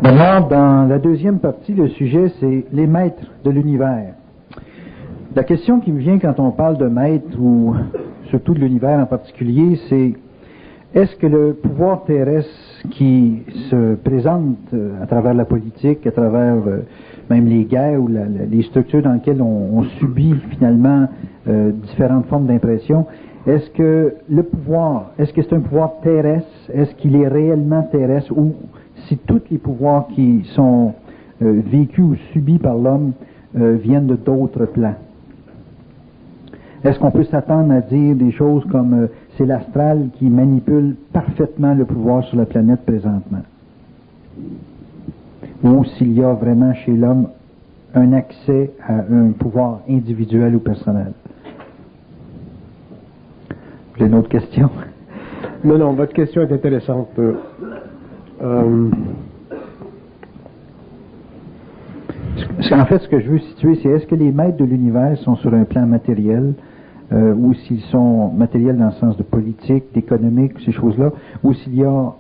Maintenant, dans la deuxième partie, le sujet, c'est les maîtres de l'univers. La question qui me vient quand on parle de maîtres, ou surtout de l'univers en particulier, c'est est-ce que le pouvoir terrestre qui se présente à travers la politique, à travers même les guerres ou les structures dans lesquelles on subit finalement différentes formes d'impression, est-ce que le pouvoir, est-ce que c'est un pouvoir terrestre, est-ce qu'il est réellement terrestre, ou si tous les pouvoirs qui sont vécus ou subis par l'homme viennent de d'autres plans? Est-ce qu'on peut s'attendre à dire des choses comme c'est l'astral qui manipule parfaitement le pouvoir sur la planète présentement? Ou s'il y a vraiment chez l'homme un accès à un pouvoir individuel ou personnel? J'ai une autre question. Non, votre question est intéressante. En fait, ce que je veux situer, c'est est-ce que les maîtres de l'univers sont sur un plan matériel, ou s'ils sont matériels dans le sens de politique, d'économique, ces choses-là, ou s'il y a,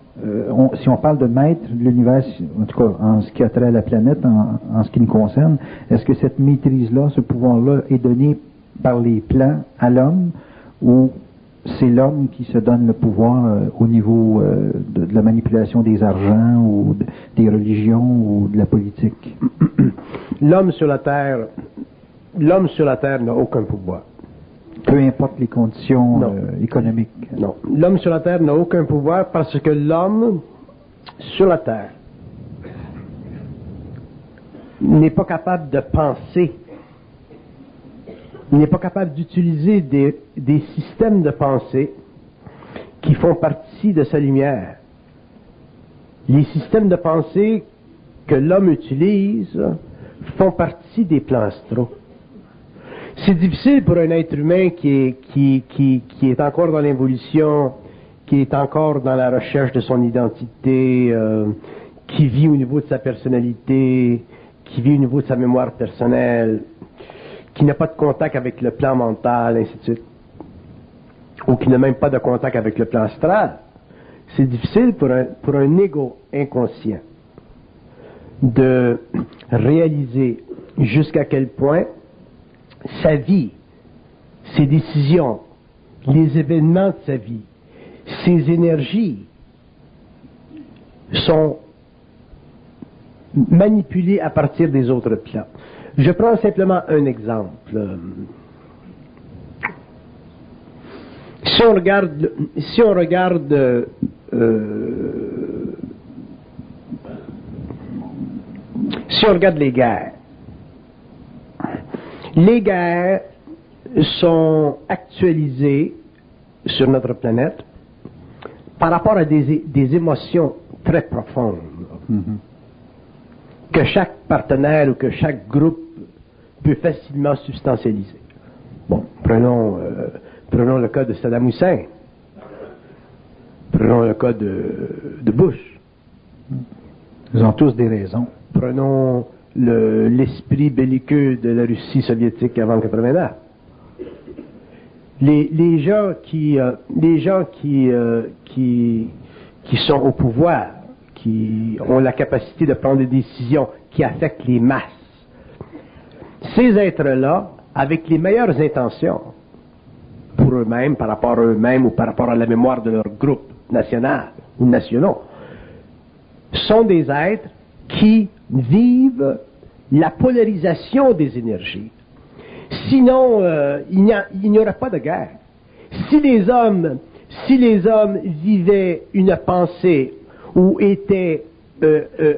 si on parle de maître de l'univers, en tout cas en ce qui a trait à la planète, en ce qui nous concerne, est-ce que cette maîtrise-là, ce pouvoir-là est donné par les plans à l'homme, ou c'est l'homme qui se donne le pouvoir au niveau de la manipulation des argents, ou des religions, ou de la politique? L'homme sur la Terre n'a aucun pouvoir. Peu importe les conditions économiques. Non. L'homme sur la Terre n'a aucun pouvoir parce que l'homme sur la Terre n'est pas capable de penser. Il n'est pas capable d'utiliser des systèmes de pensée qui font partie de sa lumière. Les systèmes de pensée que l'homme utilise font partie des plans astraux. C'est difficile pour un être humain qui est encore dans l'évolution, qui est encore dans la recherche de son identité, qui vit au niveau de sa personnalité, qui vit au niveau de sa mémoire personnelle, qui n'a pas de contact avec le plan mental, ainsi de suite, ou qui n'a même pas de contact avec le plan astral. C'est difficile pour un ego inconscient de réaliser jusqu'à quel point sa vie, ses décisions, les événements de sa vie, ses énergies sont manipulées à partir des autres plans. Je prends simplement un exemple. Si on regarde les guerres sont actualisées sur notre planète par rapport à des émotions très profondes que chaque partenaire ou que chaque groupe peut facilement substantialiser. Bon, prenons le cas de Saddam Hussein. Prenons le cas de Bush. Ils ont tous des raisons. Prenons l'esprit belliqueux de la Russie soviétique avant 89. Les gens qui sont au pouvoir, qui ont la capacité de prendre des décisions qui affectent les masses, ces êtres-là, avec les meilleures intentions pour eux-mêmes, par rapport à eux-mêmes ou par rapport à la mémoire de leur groupe national ou nationaux, sont des êtres qui vivent la polarisation des énergies. Sinon, il n'y aurait pas de guerre. Si les hommes vivaient une pensée ou étaient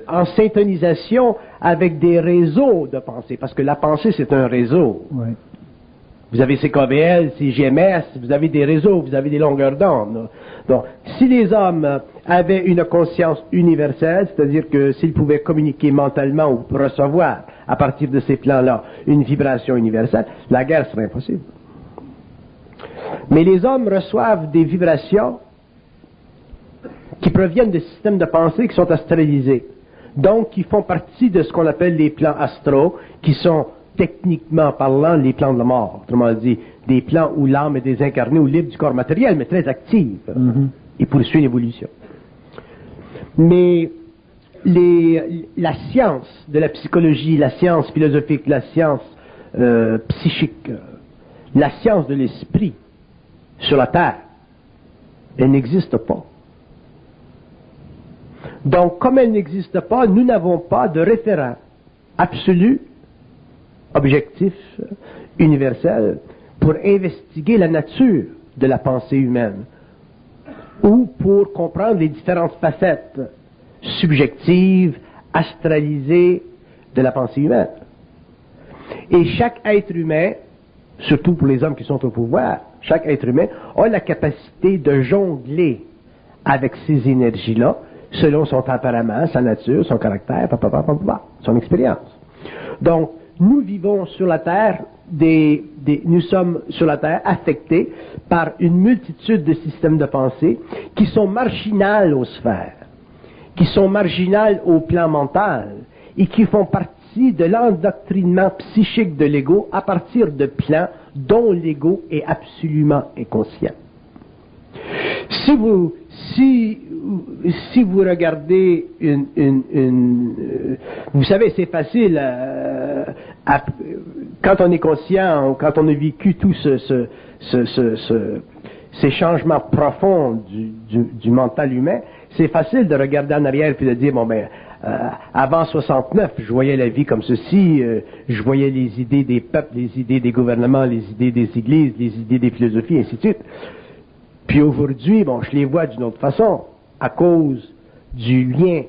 en syntonisation avec des réseaux de pensée, parce que la pensée, c'est un réseau. Oui. Vous avez CKVL, CGMS, vous avez des réseaux, vous avez des longueurs d'onde. Donc, si les hommes avaient une conscience universelle, c'est-à-dire que s'ils pouvaient communiquer mentalement ou recevoir, à partir de ces plans-là, une vibration universelle, la guerre serait impossible. Mais les hommes reçoivent des vibrations qui proviennent de systèmes de pensée qui sont astralisés. Donc, qui font partie de ce qu'on appelle les plans astraux, qui sont techniquement parlant les plans de la mort. Autrement dit, des plans où l'âme est désincarnée ou libre du corps matériel, mais très active, et poursuit une évolution. Mais la science de la psychologie, la science philosophique, la science psychique, la science de l'esprit sur la Terre, elle n'existe pas. Donc, comme elle n'existe pas, nous n'avons pas de référent absolu, objectif, universel, pour investiguer la nature de la pensée humaine, ou pour comprendre les différentes facettes subjectives, astralisées de la pensée humaine. Et chaque être humain, surtout pour les hommes qui sont au pouvoir, chaque être humain a la capacité de jongler avec ces énergies-là, selon son tempérament, sa nature, son caractère, son expérience. Donc, nous vivons sur la Terre, nous sommes sur la Terre affectés par une multitude de systèmes de pensée qui sont marginales aux sphères, qui sont marginales au plan mental et qui font partie de l'endoctrinement psychique de l'ego à partir de plans dont l'ego est absolument inconscient. Si vous regardez vous savez, c'est facile quand on est conscient, quand on a vécu tous ces changements profonds du mental humain, c'est facile de regarder en arrière puis de dire, bon ben, avant 69, je voyais la vie comme ceci, je voyais les idées des peuples, les idées des gouvernements, les idées des églises, les idées des philosophies, ainsi de suite. Puis aujourd'hui, bon, je les vois d'une autre façon, à cause du lien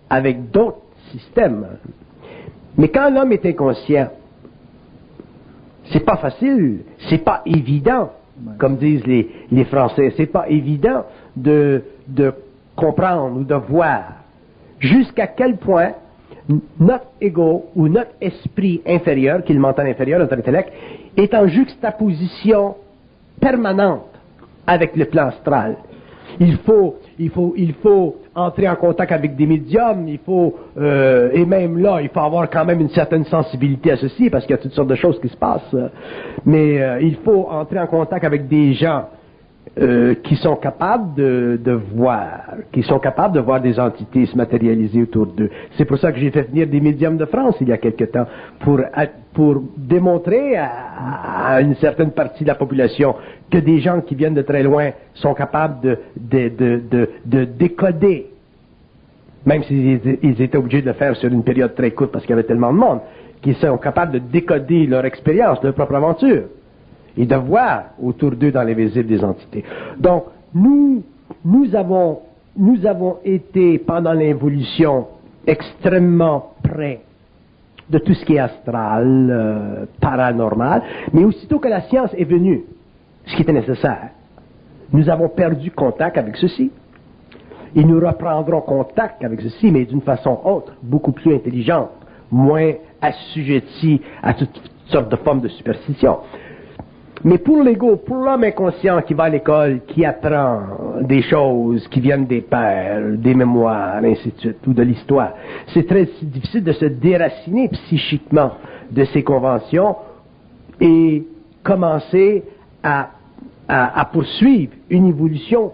avec d'autres systèmes. Mais quand l'homme est inconscient, c'est pas facile, c'est pas évident, comme disent les Français, c'est pas évident de comprendre ou de voir jusqu'à quel point notre ego ou notre esprit inférieur, qui est le mental inférieur, notre intellect, est en juxtaposition permanente avec le plan astral. Il faut entrer en contact avec des médiums, et même là, il faut avoir quand même une certaine sensibilité à ceci, parce qu'il y a toutes sortes de choses qui se passent. Mais il faut entrer en contact avec des gens qui sont capables de voir des entités se matérialiser autour d'eux. C'est pour ça que j'ai fait venir des médiums de France il y a quelque temps, pour démontrer à une certaine partie de la population que des gens qui viennent de très loin sont capables de décoder, même s'ils étaient obligés de le faire sur une période très courte parce qu'il y avait tellement de monde, qu'ils sont capables de décoder leur expérience, leur propre aventure, et de voir autour d'eux dans l'invisible des entités. Donc, nous avons été, pendant l'évolution, extrêmement près de tout ce qui est astral, paranormal, mais aussitôt que la science est venue, ce qui était nécessaire, nous avons perdu contact avec ceci. Et nous reprendrons contact avec ceci, mais d'une façon autre, beaucoup plus intelligente, moins assujettie à toutes sortes de formes de superstition. Mais pour l'ego, pour l'homme inconscient qui va à l'école, qui apprend des choses qui viennent des pères, des mémoires, ainsi de suite, ou de l'histoire, c'est très difficile de se déraciner psychiquement de ces conventions et commencer à poursuivre une évolution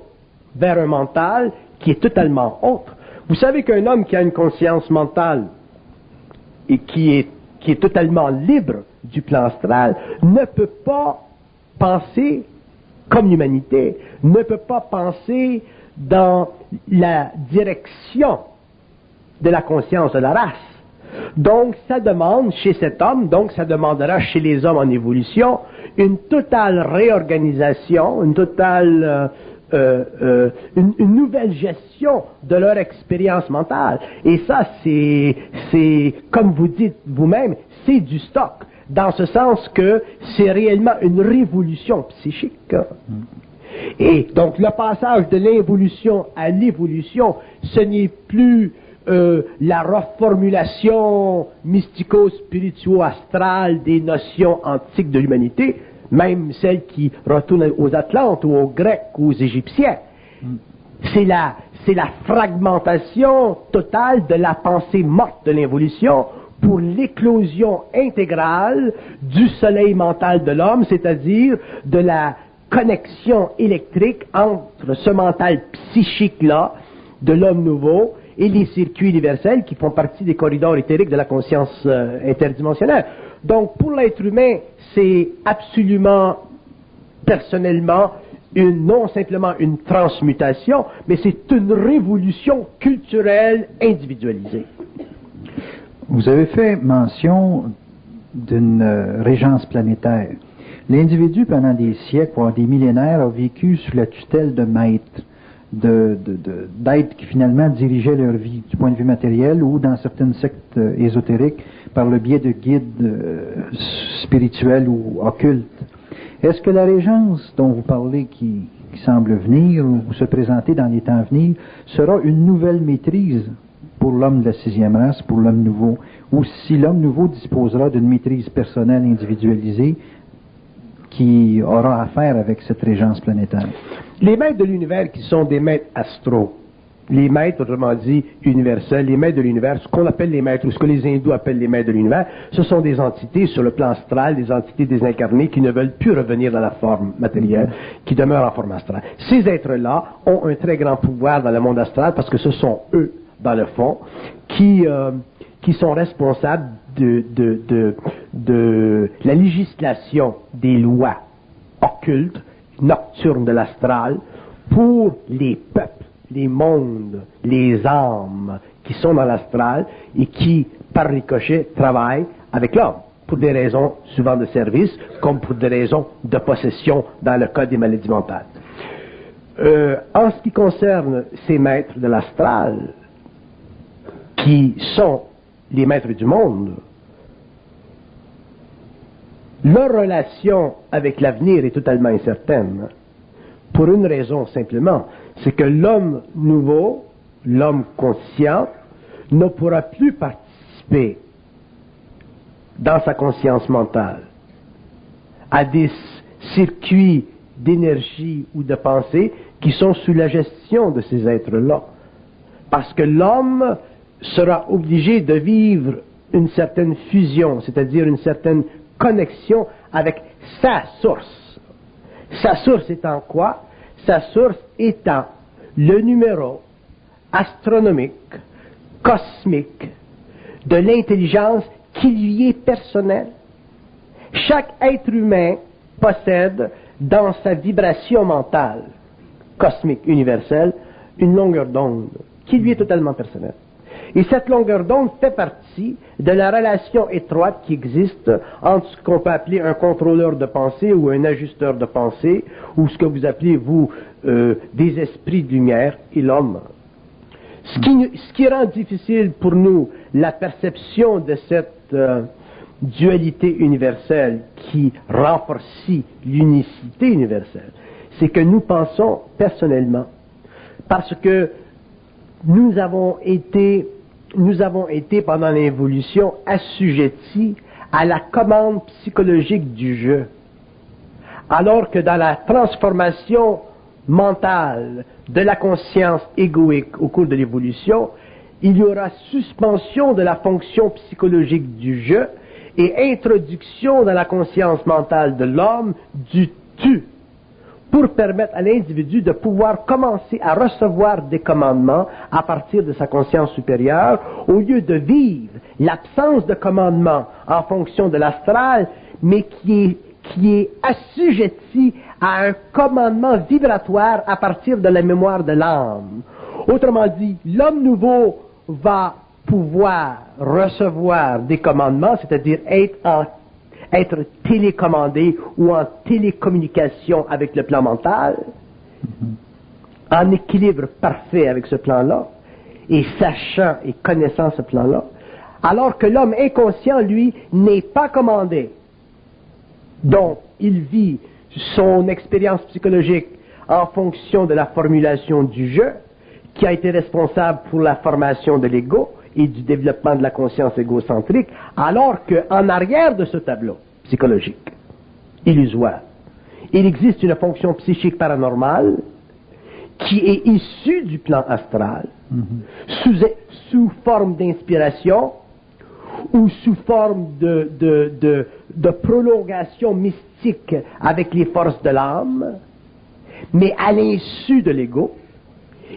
vers un mental qui est totalement autre. Vous savez qu'un homme qui a une conscience mentale et qui est totalement libre du plan astral ne peut pas penser comme l'humanité, ne peut pas penser dans la direction de la conscience de la race. Donc, ça demande chez cet homme, donc ça demandera chez les hommes en évolution, une totale réorganisation, une nouvelle gestion de leur expérience mentale. Et ça, c'est, comme vous dites vous-même, c'est du stock. Dans ce sens que c'est réellement une révolution psychique. Et donc le passage de l'involution à l'évolution, ce n'est plus la reformulation mystico-spirituo-astrale des notions antiques de l'humanité, même celles qui retournent aux Atlantes ou aux Grecs ou aux Égyptiens. C'est la fragmentation totale de la pensée morte de l'involution pour l'éclosion intégrale du soleil mental de l'homme, c'est-à-dire de la connexion électrique entre ce mental psychique-là de l'homme nouveau et les circuits universels qui font partie des corridors éthériques de la conscience interdimensionnelle. Donc, pour l'être humain, c'est absolument, personnellement, non simplement une transmutation, mais c'est une révolution culturelle individualisée. Vous avez fait mention d'une régence planétaire. L'individu, pendant des siècles, voire des millénaires, a vécu sous la tutelle de maîtres, d'êtres qui finalement dirigeaient leur vie du point de vue matériel ou dans certaines sectes ésotériques par le biais de guides spirituels ou occultes. Est-ce que la régence dont vous parlez qui semble venir ou se présenter dans les temps à venir sera une nouvelle maîtrise pour l'homme de la sixième race, pour l'homme nouveau, ou si l'homme nouveau disposera d'une maîtrise personnelle individualisée qui aura affaire avec cette régence planétaire? Les maîtres de l'univers qui sont des maîtres astraux, les maîtres, autrement dit, universels, les maîtres de l'univers, ce qu'on appelle les maîtres, ou ce que les hindous appellent les maîtres de l'univers, ce sont des entités sur le plan astral, des entités désincarnées qui ne veulent plus revenir dans la forme matérielle, qui demeurent en forme astrale. Ces êtres-là ont un très grand pouvoir dans le monde astral parce que ce sont eux, dans le fond, qui sont responsables de la législation des lois occultes, nocturnes de l'astral, pour les peuples, les mondes, les âmes qui sont dans l'astral et qui, par ricochet, travaillent avec l'homme, pour des raisons souvent de service, comme pour des raisons de possession dans le cas des maladies mentales. En ce qui concerne ces maîtres de l'astral, qui sont les maîtres du monde, leur relation avec l'avenir est totalement incertaine, pour une raison simplement, c'est que l'homme nouveau, l'homme conscient, ne pourra plus participer dans sa conscience mentale à des circuits d'énergie ou de pensée qui sont sous la gestion de ces êtres-là. Parce que l'homme sera obligé de vivre une certaine fusion, c'est-à-dire une certaine connexion avec sa source. Sa source étant quoi? Sa source étant le numéro astronomique, cosmique, de l'intelligence qui lui est personnelle. Chaque être humain possède dans sa vibration mentale, cosmique, universelle, une longueur d'onde qui lui est totalement personnelle. Et cette longueur d'onde fait partie de la relation étroite qui existe entre ce qu'on peut appeler un contrôleur de pensée ou un ajusteur de pensée, ou ce que vous appelez, vous, des esprits de lumière et l'homme. Ce qui rend difficile pour nous la perception de cette dualité universelle qui renforce l'unicité universelle, c'est que nous pensons personnellement, parce que nous avons été pendant l'évolution assujettis à la commande psychologique du jeu. Alors que dans la transformation mentale de la conscience égoïque au cours de l'évolution, il y aura suspension de la fonction psychologique du jeu et introduction dans la conscience mentale de l'homme du tu, pour permettre à l'individu de pouvoir commencer à recevoir des commandements à partir de sa conscience supérieure, au lieu de vivre l'absence de commandement en fonction de l'astral, mais qui est assujetti à un commandement vibratoire à partir de la mémoire de l'âme. Autrement dit, l'homme nouveau va pouvoir recevoir des commandements, c'est-à-dire être télécommandé ou en télécommunication avec le plan mental, en équilibre parfait avec ce plan-là, et sachant et connaissant ce plan-là, alors que l'homme inconscient, lui, n'est pas commandé. Donc, il vit son expérience psychologique en fonction de la formulation du jeu, qui a été responsable pour la formation de l'ego et du développement de la conscience égocentrique, alors qu'en arrière de ce tableau psychologique, illusoire, il existe une fonction psychique paranormale qui est issue du plan astral, sous forme d'inspiration ou sous forme de prolongation mystique avec les forces de l'âme, mais à l'insu de l'ego,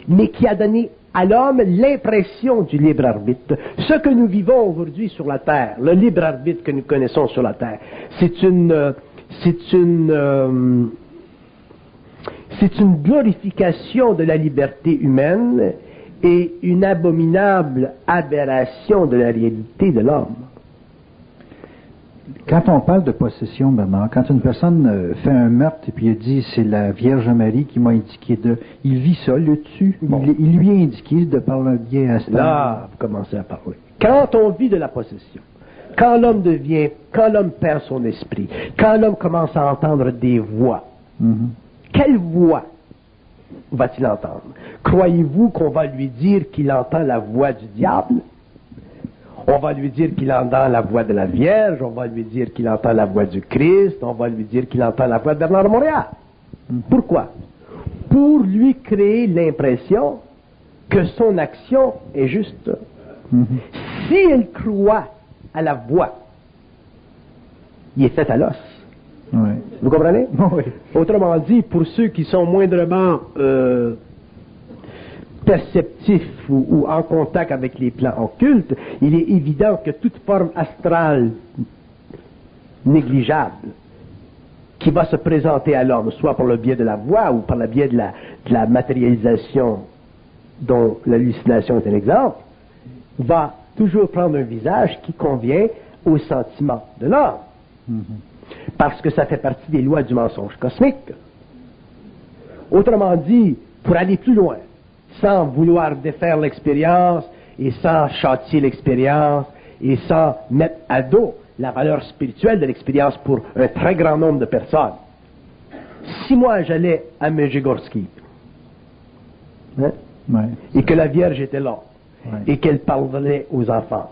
mais qui a donné à l'homme l'impression du libre arbitre. Ce que nous vivons aujourd'hui sur la Terre, le libre arbitre que nous connaissons sur la Terre, c'est une glorification de la liberté humaine et une abominable aberration de la réalité de l'homme. Quand on parle de possession, Bernard, quand une personne fait un meurtre et puis il dit c'est la Vierge Marie qui m'a indiqué de... Il vit ça, le tue. Bon. Il lui a indiqué de par le biais astral. Là, vous commencez à parler. Quand on vit de la possession, quand l'homme perd son esprit, quand l'homme commence à entendre des voix, quelle voix va-t-il entendre? Croyez-vous qu'on va lui dire qu'il entend la voix du diable? On va lui dire qu'il entend la voix de la Vierge, on va lui dire qu'il entend la voix du Christ, on va lui dire qu'il entend la voix de Bernard de Montréal. Pourquoi? Pour lui créer l'impression que son action est juste. S'il croit à la voix, il est fait à l'os. Oui. Vous comprenez? Oui. Autrement dit, pour ceux qui sont moindrement perceptifs ou en contact avec les plans occultes, il est évident que toute forme astrale négligeable qui va se présenter à l'homme, soit par le biais de la voix ou par le biais de la matérialisation dont l'hallucination est un exemple, va toujours prendre un visage qui convient aux sentiments de l'homme. Parce que ça fait partie des lois du mensonge cosmique. Autrement dit, pour aller plus loin, sans vouloir défaire l'expérience et sans châtier l'expérience et sans mettre à dos la valeur spirituelle de l'expérience pour un très grand nombre de personnes. Si moi j'allais à Medjugorski, et que la Vierge était là, et qu'elle parlait aux enfants,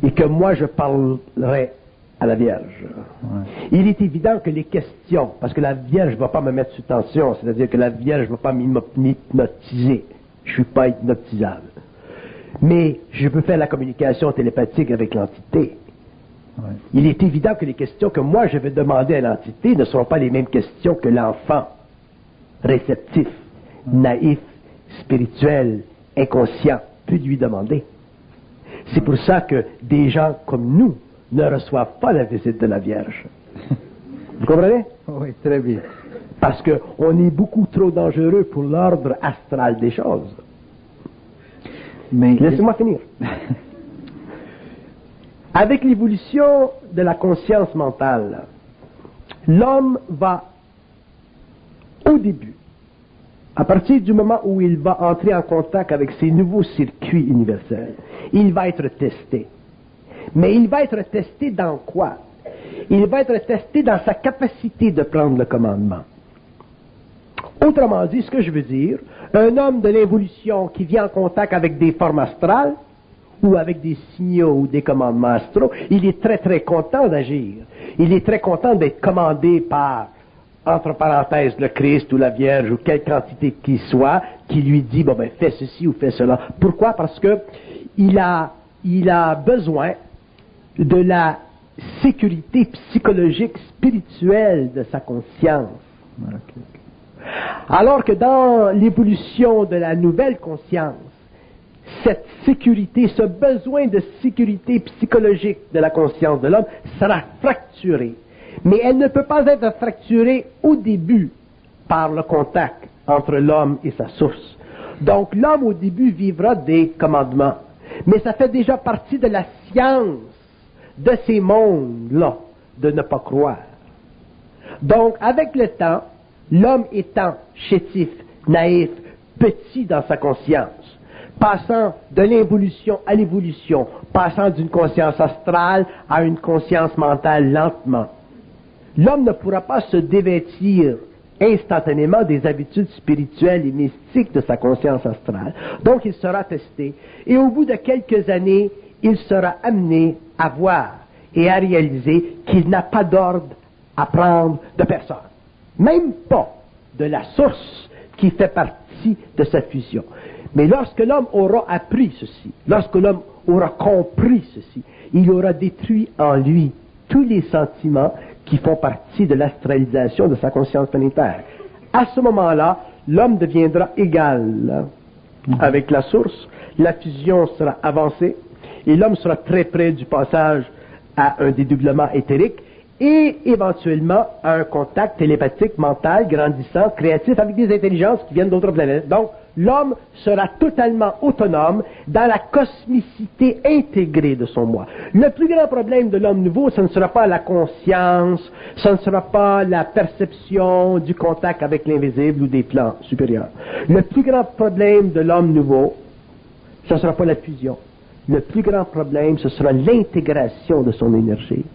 et que moi je parlerais à la Vierge. Il est évident que les questions, parce que la Vierge ne va pas me mettre sous tension, c'est-à-dire que la Vierge ne va pas m'hypnotiser. Je ne suis pas hypnotisable. Mais je peux faire la communication télépathique avec l'entité. Il est évident que les questions que moi je vais demander à l'entité ne seront pas les mêmes questions que l'enfant réceptif, naïf, spirituel, inconscient peut lui demander. C'est pour ça que des gens comme nous ne reçoivent pas la visite de la Vierge. Vous comprenez? Oui, très bien. Parce qu'on est beaucoup trop dangereux pour l'ordre astral des choses. Mais laissez-moi finir. Avec l'évolution de la conscience mentale, l'homme va, au début, à partir du moment où il va entrer en contact avec ces nouveaux circuits universels, il va être testé. Mais il va être testé dans quoi? Il va être testé dans sa capacité de prendre le commandement. Autrement dit, ce que je veux dire, un homme de l'évolution qui vient en contact avec des formes astrales, ou avec des signaux ou des commandements astraux, il est très très content d'agir. Il est très content d'être commandé par, entre parenthèses, le Christ ou la Vierge ou quelque entité qu'il soit, qui lui dit, bon ben, fais ceci ou fais cela. Pourquoi? Parce que il a besoin de la sécurité psychologique, spirituelle de sa conscience. Alors que dans l'évolution de la nouvelle conscience, cette sécurité, ce besoin de sécurité psychologique de la conscience de l'homme sera fracturée. Mais elle ne peut pas être fracturée au début par le contact entre l'homme et sa source. Donc l'homme au début vivra des commandements. Mais ça fait déjà partie de la science de ces mondes-là de ne pas croire. Donc avec le temps, l'homme étant chétif, naïf, petit dans sa conscience, passant de l'involution à l'évolution, passant d'une conscience astrale à une conscience mentale lentement, l'homme ne pourra pas se dévêtir instantanément des habitudes spirituelles et mystiques de sa conscience astrale. Donc il sera testé, et au bout de quelques années, il sera amené à voir et à réaliser qu'il n'a pas d'ordre à prendre de personne, même pas de la source qui fait partie de sa fusion. Mais lorsque l'homme aura appris ceci, lorsque l'homme aura compris ceci, il aura détruit en lui tous les sentiments qui font partie de l'astralisation de sa conscience planétaire. À ce moment-là, l'homme deviendra égal avec la source, la fusion sera avancée, et l'homme sera très près du passage à un dédoublement éthérique, et éventuellement à un contact télépathique, mental, grandissant, créatif, avec des intelligences qui viennent d'autres planètes. Donc, l'homme sera totalement autonome dans la cosmicité intégrée de son moi. Le plus grand problème de l'homme nouveau, ce ne sera pas la conscience, ce ne sera pas la perception du contact avec l'invisible ou des plans supérieurs. Le plus grand problème de l'homme nouveau, ce ne sera pas la fusion. Le plus grand problème, ce sera l'intégration de son énergie.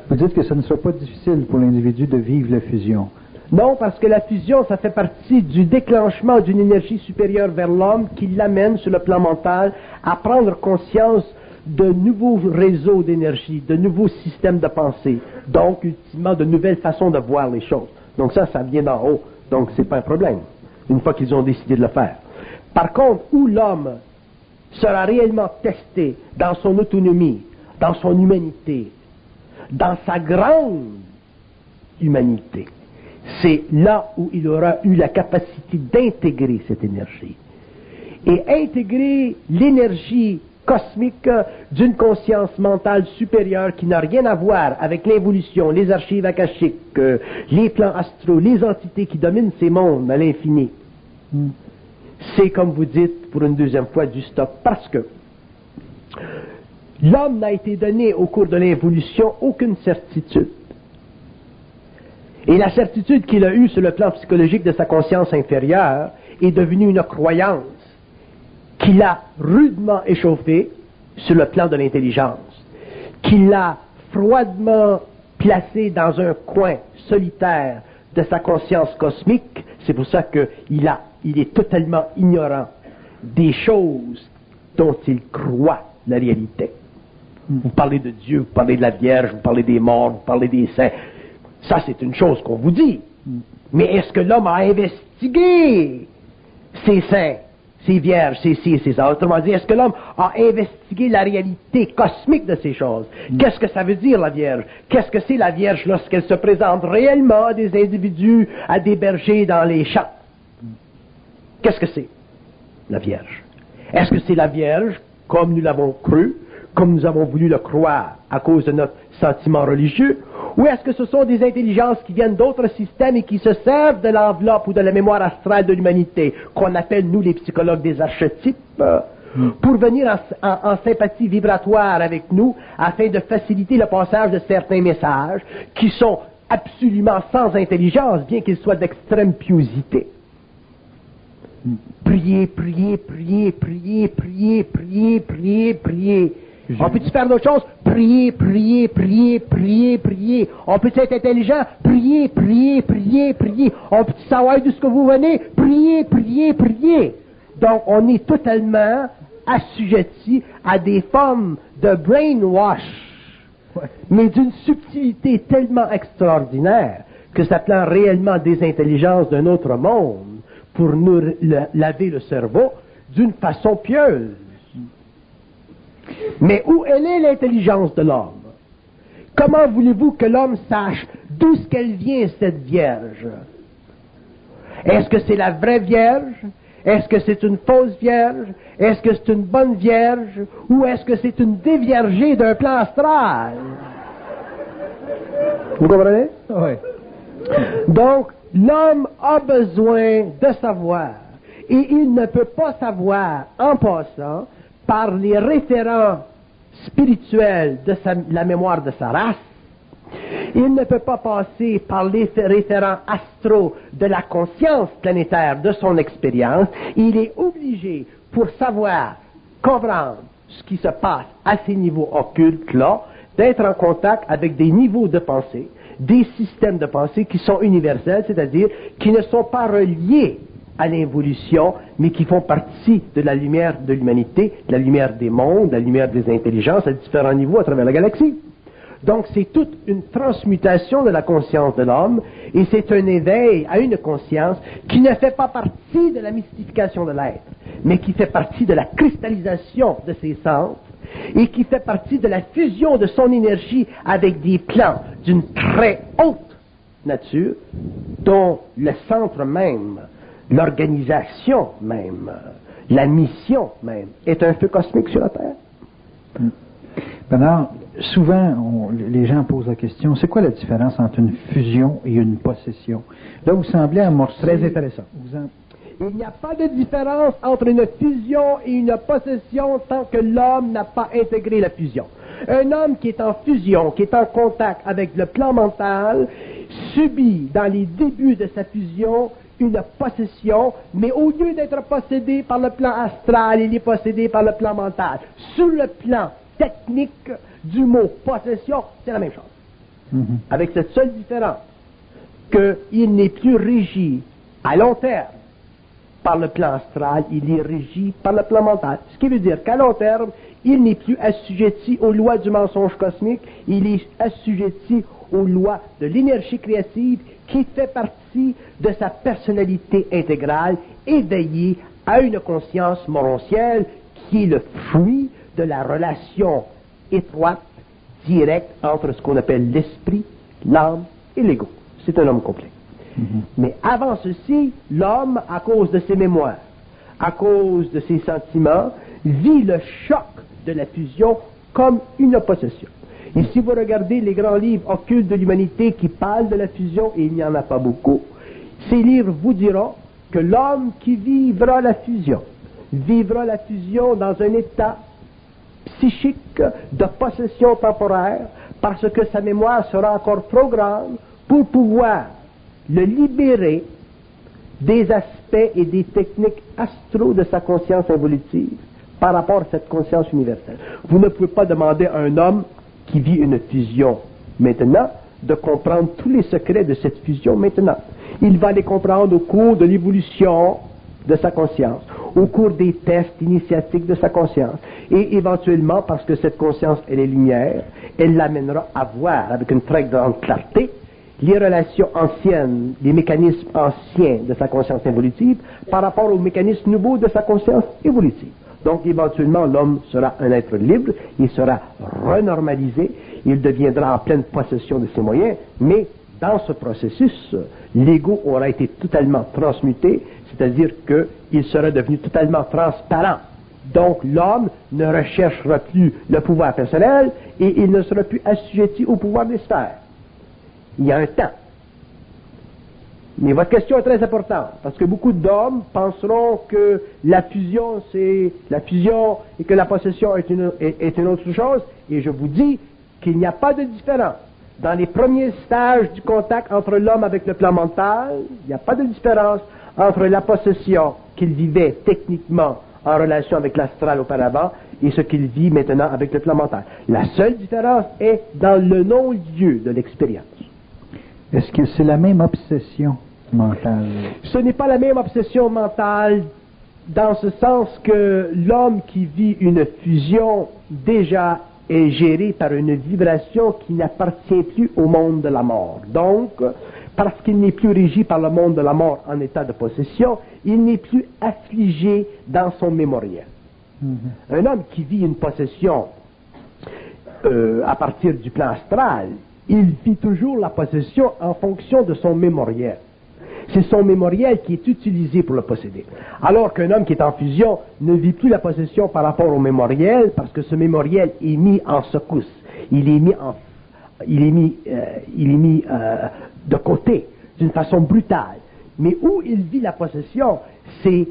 Vous dites que ce ne sera pas difficile pour l'individu de vivre la fusion. Non, parce que la fusion, ça fait partie du déclenchement d'une énergie supérieure vers l'homme qui l'amène sur le plan mental à prendre conscience de nouveaux réseaux d'énergie, de nouveaux systèmes de pensée, donc ultimement de nouvelles façons de voir les choses. Donc ça vient d'en haut, donc c'est pas un problème, une fois qu'ils ont décidé de le faire. Par contre, où l'homme sera réellement testé dans son autonomie, dans son humanité, dans sa grande humanité, c'est là où il aura eu la capacité d'intégrer cette énergie. Et intégrer l'énergie cosmique d'une conscience mentale supérieure qui n'a rien à voir avec l'évolution, les archives akashiques, les plans astraux, les entités qui dominent ces mondes à l'infini. C'est, comme vous dites, pour une deuxième fois, du stop, parce que l'homme n'a été donné au cours de l'évolution aucune certitude. Et la certitude qu'il a eue sur le plan psychologique de sa conscience inférieure est devenue une croyance qui l'a rudement échauffé sur le plan de l'intelligence, qui l'a froidement placé dans un coin solitaire de sa conscience cosmique. C'est pour ça qu'il est totalement ignorant des choses dont il croit la réalité. Vous parlez de Dieu, vous parlez de la Vierge, vous parlez des morts, vous parlez des saints. Ça, c'est une chose qu'on vous dit. Mais est-ce que l'homme a investigué ces saints, ces vierges, ces ci et ces ça? Autrement dit, est-ce que l'homme a investigué la réalité cosmique de ces choses? Qu'est-ce que ça veut dire, la Vierge? Qu'est-ce que c'est, la Vierge, lorsqu'elle se présente réellement à des individus, à des bergers dans les champs? Qu'est-ce que c'est, la Vierge? Est-ce que c'est la Vierge, comme nous l'avons cru, comme nous avons voulu le croire à cause de notre sentiment religieux, ou est-ce que ce sont des intelligences qui viennent d'autres systèmes et qui se servent de l'enveloppe ou de la mémoire astrale de l'humanité, qu'on appelle, nous, les psychologues, des archétypes, pour venir en sympathie vibratoire avec nous, afin de faciliter le passage de certains messages qui sont absolument sans intelligence, bien qu'ils soient d'extrême piosité. Priez, priez, priez, priez, priez, priez, priez, priez. On peut-tu faire d'autres choses? Priez, priez, priez, priez, priez. On peut-tu être intelligent? Priez, priez, priez, priez. On peut-tu savoir d'où ce que vous venez? Priez, priez, priez. Donc, on est totalement assujetti à des formes de brainwash, mais d'une subtilité tellement extraordinaire que ça prend réellement des intelligences d'un autre monde pour nous laver le cerveau d'une façon pieuse. Mais où elle est l'intelligence de l'homme? Comment voulez-vous que l'homme sache d'où est-ce qu'elle vient, cette Vierge? Est-ce que c'est la vraie Vierge? Est-ce que c'est une fausse Vierge? Est-ce que c'est une bonne Vierge? Ou est-ce que c'est une déviergée d'un plan astral? Vous comprenez? Oui. Donc, l'homme a besoin de savoir. Et il ne peut pas savoir, en passant, par les référents spirituels de la mémoire de sa race. Il ne peut pas passer par les référents astraux de la conscience planétaire de son expérience. Il est obligé, pour savoir, comprendre ce qui se passe à ces niveaux occultes-là, d'être en contact avec des niveaux de pensée, des systèmes de pensée qui sont universels, c'est-à-dire qui ne sont pas reliés à l'évolution, mais qui font partie de la lumière de l'humanité, de la lumière des mondes, de la lumière des intelligences à différents niveaux à travers la galaxie. Donc c'est toute une transmutation de la conscience de l'homme, et c'est un éveil à une conscience qui ne fait pas partie de la mystification de l'être, mais qui fait partie de la cristallisation de ses centres, et qui fait partie de la fusion de son énergie avec des plans d'une très haute nature, dont le centre même l'organisation même, la mission même, est un feu cosmique sur la Terre. Maintenant, souvent, les gens posent la question, c'est quoi la différence entre une fusion et une possession? Là, vous semblez amorcer... Très intéressant. Il n'y a pas de différence entre une fusion et une possession tant que l'homme n'a pas intégré la fusion. Un homme qui est en fusion, qui est en contact avec le plan mental, subit dans les débuts de sa fusion une possession, mais au lieu d'être possédé par le plan astral, il est possédé par le plan mental. Sur le plan technique du mot possession, c'est la même chose. Avec cette seule différence qu'il n'est plus régi à long terme par le plan astral, il est régi par le plan mental. Ce qui veut dire qu'à long terme, il n'est plus assujetti aux lois du mensonge cosmique, il est assujetti aux lois de l'énergie créative qui fait partie de sa personnalité intégrale, éveillée à une conscience moroncielle qui est le fruit de la relation étroite, directe entre ce qu'on appelle l'esprit, l'âme et l'ego. C'est un homme complet. Mais avant ceci, l'homme, à cause de ses mémoires, à cause de ses sentiments, vit le choc de la fusion comme une possession. Et si vous regardez les grands livres occultes de l'humanité qui parlent de la fusion, et il n'y en a pas beaucoup, ces livres vous diront que l'homme qui vivra la fusion dans un état psychique de possession temporaire, parce que sa mémoire sera encore trop grande pour pouvoir le libérer des aspects et des techniques astro de sa conscience évolutive par rapport à cette conscience universelle. Vous ne pouvez pas demander à un homme qui vit une fusion maintenant de comprendre tous les secrets de cette fusion maintenant. Il va les comprendre au cours de l'évolution de sa conscience, au cours des tests initiatiques de sa conscience, et éventuellement, parce que cette conscience, elle est lumière, elle l'amènera à voir avec une très grande clarté les relations anciennes, les mécanismes anciens de sa conscience évolutive par rapport aux mécanismes nouveaux de sa conscience évolutive. Donc, éventuellement, l'homme sera un être libre, il sera renormalisé, il deviendra en pleine possession de ses moyens, mais dans ce processus, l'ego aura été totalement transmuté, c'est-à-dire qu'il sera devenu totalement transparent. Donc, l'homme ne recherchera plus le pouvoir personnel et il ne sera plus assujetti au pouvoir des sphères. Il y a un temps. Mais votre question est très importante, parce que beaucoup d'hommes penseront que la fusion, c'est la fusion et que la possession est une autre chose, et je vous dis qu'il n'y a pas de différence. Dans les premiers stages du contact entre l'homme avec le plan mental, il n'y a pas de différence entre la possession qu'il vivait techniquement en relation avec l'astral auparavant et ce qu'il vit maintenant avec le plan mental. La seule différence est dans le non-lieu de l'expérience. Est-ce que c'est la même obsession mentale? Ce n'est pas la même obsession mentale dans ce sens que l'homme qui vit une fusion déjà est géré par une vibration qui n'appartient plus au monde de la mort. Donc, parce qu'il n'est plus régi par le monde de la mort en état de possession, il n'est plus affligé dans son mémoriel. Un homme qui vit une possession à partir du plan astral, il vit toujours la possession en fonction de son mémoriel. C'est son mémoriel qui est utilisé pour le posséder. Alors qu'un homme qui est en fusion ne vit plus la possession par rapport au mémoriel, parce que ce mémoriel est mis en secousse. Il est mis de côté, d'une façon brutale. Mais où il vit la possession, c'est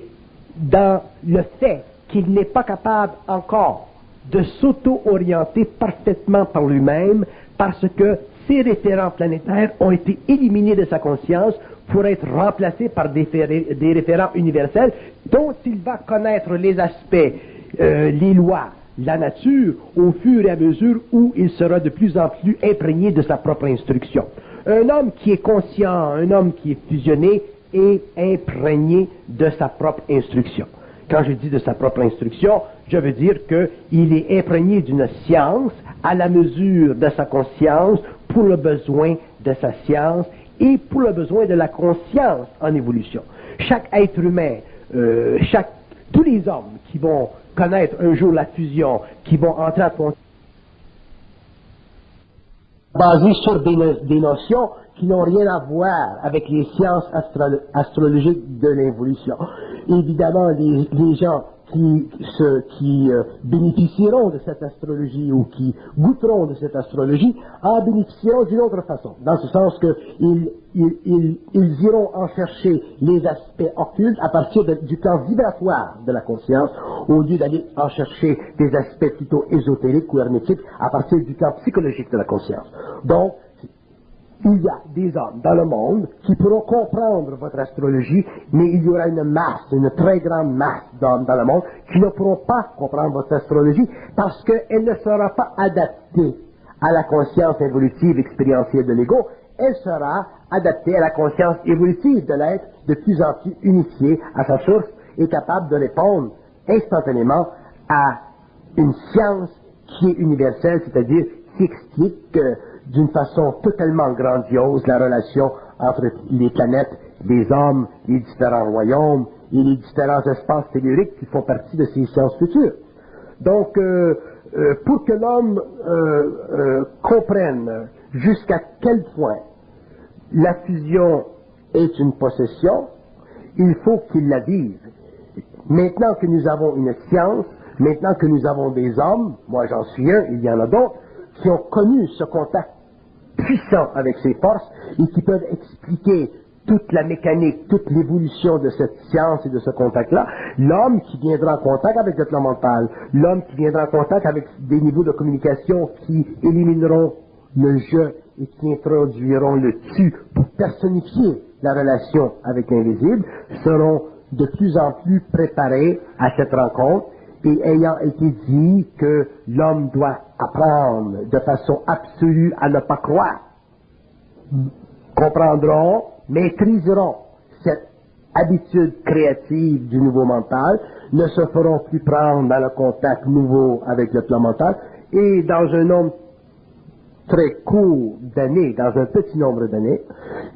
dans le fait qu'il n'est pas capable encore de s'auto-orienter parfaitement par lui-même, parce que ses référents planétaires ont été éliminés de sa conscience pour être remplacés par des référents universels dont il va connaître les aspects, les lois, la nature, au fur et à mesure où il sera de plus en plus imprégné de sa propre instruction. Un homme qui est conscient, un homme qui est fusionné, est imprégné de sa propre instruction. Quand je dis de sa propre instruction, je veux dire qu'il est imprégné d'une science à la mesure de sa conscience pour le besoin de sa science et pour le besoin de la conscience en évolution. Chaque être humain, tous les hommes qui vont connaître un jour la fusion, qui vont entrer basé sur des notions qui n'ont rien à voir avec les sciences astrologiques de l'évolution. Évidemment, les gens qui bénéficieront de cette astrologie ou qui goûteront de cette astrologie en bénéficieront d'une autre façon, dans ce sens qu'ils iront en chercher les aspects occultes à partir du plan vibratoire de la conscience, au lieu d'aller en chercher des aspects plutôt ésotériques ou hermétiques à partir du plan psychologique de la conscience. Donc, il y a des hommes dans le monde qui pourront comprendre votre astrologie, mais il y aura une masse, une très grande masse d'hommes dans le monde qui ne pourront pas comprendre votre astrologie parce qu'elle ne sera pas adaptée à la conscience évolutive expérientielle de l'ego, elle sera adaptée à la conscience évolutive de l'être de plus en plus unifié à sa source et capable de répondre instantanément à une science qui est universelle, c'est-à-dire qui explique d'une façon totalement grandiose la relation entre les planètes, les hommes, les différents royaumes et les différents espaces telluriques qui font partie de ces sciences futures. Donc, pour que l'homme comprenne jusqu'à quel point la fusion est une possession, il faut qu'il la vive. Maintenant que nous avons une science, maintenant que nous avons des hommes, moi j'en suis un, il y en a d'autres, qui ont connu ce contact puissant avec ces forces et qui peuvent expliquer toute la mécanique, toute l'évolution de cette science et de ce contact-là, l'homme qui viendra en contact avec le plan mental, l'homme qui viendra en contact avec des niveaux de communication qui élimineront le je et qui introduiront le tu pour personnifier la relation avec l'invisible, seront de plus en plus préparés à cette rencontre et ayant été dit que l'homme doit apprendre de façon absolue à ne pas croire, comprendront, maîtriseront cette habitude créative du nouveau mental, ne se feront plus prendre dans le contact nouveau avec le plan mental, et dans un nombre très court d'années, dans un petit nombre d'années,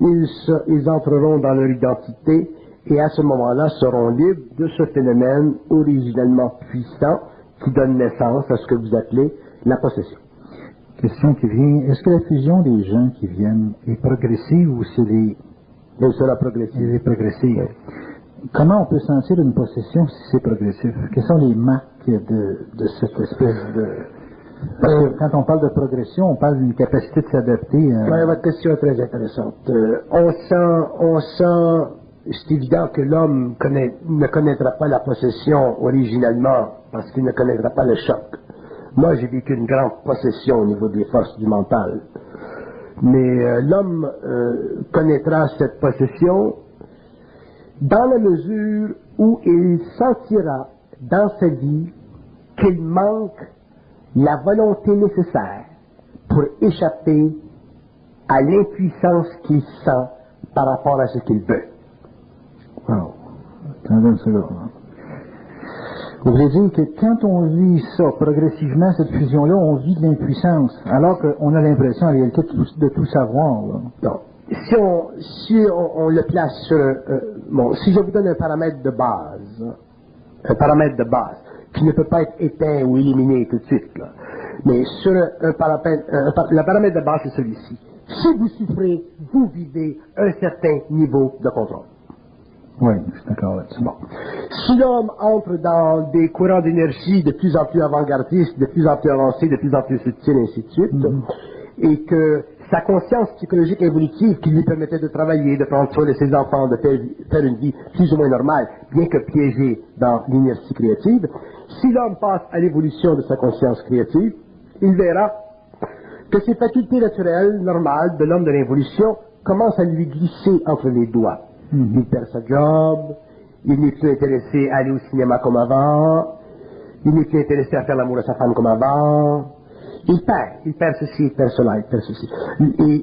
ils entreront dans leur identité et à ce moment-là seront libres de ce phénomène originellement puissant qui donne naissance à ce que vous appelez la possession. Question qui vient, est-ce que la fusion des gens qui viennent est progressive ou c'est les... Elle sera progressive. Elle est progressive. Oui. Comment on peut sentir une possession si c'est progressif? Quelles sont les marques de cette espèce de... Parce que quand on parle de progression, on parle d'une capacité de s'adapter. Oui, votre question est très intéressante. On sent, c'est évident que l'homme ne connaîtra pas la possession originellement parce qu'il ne connaîtra pas le choc. Moi, j'ai vécu une grande possession au niveau des forces du mental. Mais l'homme connaîtra cette possession dans la mesure où il sentira dans sa vie qu'il manque la volonté nécessaire pour échapper à l'impuissance qu'il sent par rapport à ce qu'il veut. Wow. Attendez une seconde. Vous voulez dire que quand on vit ça, progressivement, cette fusion-là, on vit de l'impuissance, alors qu'on a l'impression, en réalité, de tout savoir. Là. Donc, si on le place sur... si je vous donne un paramètre de base, qui ne peut pas être éteint ou éliminé tout de suite, là, mais sur le paramètre de base, c'est celui-ci. Si vous souffrez, vous vivez un certain niveau de contrôle. Oui, je suis d'accord là-dessus. Bon. Si l'homme entre dans des courants d'énergie de plus en plus avant-gardistes, de plus en plus avancés, de plus en plus subtils, ainsi de suite, et que sa conscience psychologique évolutive qui lui permettait de travailler, de prendre soin de ses enfants, de faire une vie plus ou moins normale, bien que piégée dans l'inertie créative, si l'homme passe à l'évolution de sa conscience créative, il verra que ses facultés naturelles, normales, de l'homme de l'évolution, commencent à lui glisser entre les doigts. Il perd sa job, il n'est plus intéressé à aller au cinéma comme avant, il n'est plus intéressé à faire l'amour à sa femme comme avant. Il perd ceci, il perd cela, il perd ceci.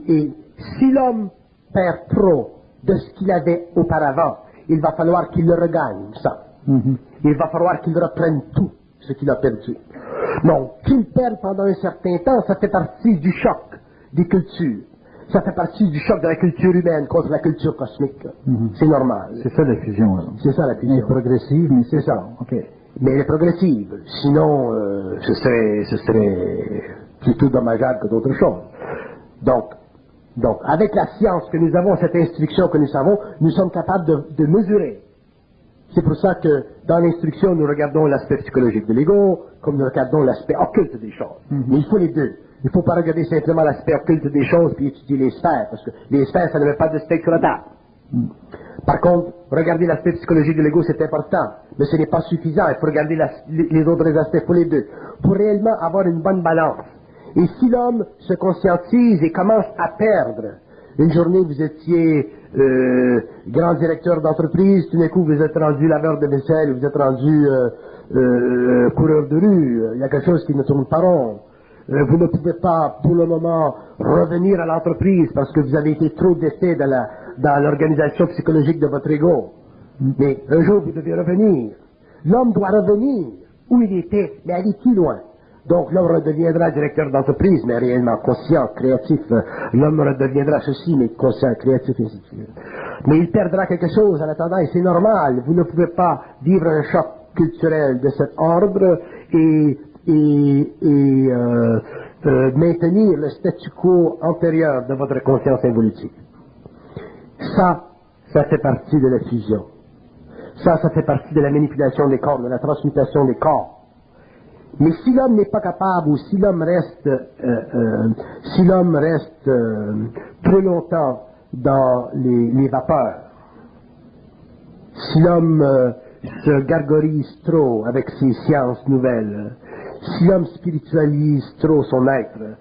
Et si l'homme perd trop de ce qu'il avait auparavant, il va falloir qu'il le regagne, ça. Il va falloir qu'il reprenne tout ce qu'il a perdu. Donc, qu'il perde pendant un certain temps, ça fait partie du choc des cultures. Ça fait partie du choc de la culture humaine contre la culture cosmique. C'est normal. C'est ça la fusion. Là. C'est ça la fusion. Elle est progressive, mais c'est ça. OK. Mais elle est progressive. Sinon, ce serait plutôt dommageable que d'autres choses. Donc, avec la science que nous avons, cette instruction que nous savons, nous sommes capables de mesurer. C'est pour ça que dans l'instruction, nous regardons l'aspect psychologique de l'ego, comme nous regardons l'aspect occulte des choses. Mais il faut les deux. Il ne faut pas regarder simplement l'aspect occulte des choses puis étudier les sphères, parce que les sphères, ça ne met pas de steak sur la table. Par contre, regarder l'aspect psychologique de l'ego, c'est important, mais ce n'est pas suffisant. Il faut regarder les autres aspects pour les deux, pour réellement avoir une bonne balance. Et si l'homme se conscientise et commence à perdre, une journée vous étiez grand directeur d'entreprise, tout d'un coup vous êtes rendu laveur de vaisselle, vous êtes rendu coureur de rue, il y a quelque chose qui ne tourne pas rond. Vous ne pouvez pas, pour le moment, revenir à l'entreprise parce que vous avez été trop défait dans l'organisation psychologique de votre ego. Mais un jour, vous devez revenir. L'homme doit revenir où il était, mais aller plus loin. Donc, l'homme redeviendra directeur d'entreprise, mais réellement conscient, créatif. L'homme redeviendra ceci, mais conscient, créatif, et ainsi de suite. Mais il perdra quelque chose en attendant, et c'est normal. Vous ne pouvez pas vivre un choc culturel de cet ordre et maintenir le statu quo antérieur de votre conscience évolutive. Ça fait partie de la fusion. Ça fait partie de la manipulation des corps, de la transmutation des corps. Mais si l'homme n'est pas capable, ou si l'homme reste trop longtemps dans les vapeurs, si l'homme se gargarise trop avec ses sciences nouvelles, si l'homme spiritualise trop son être,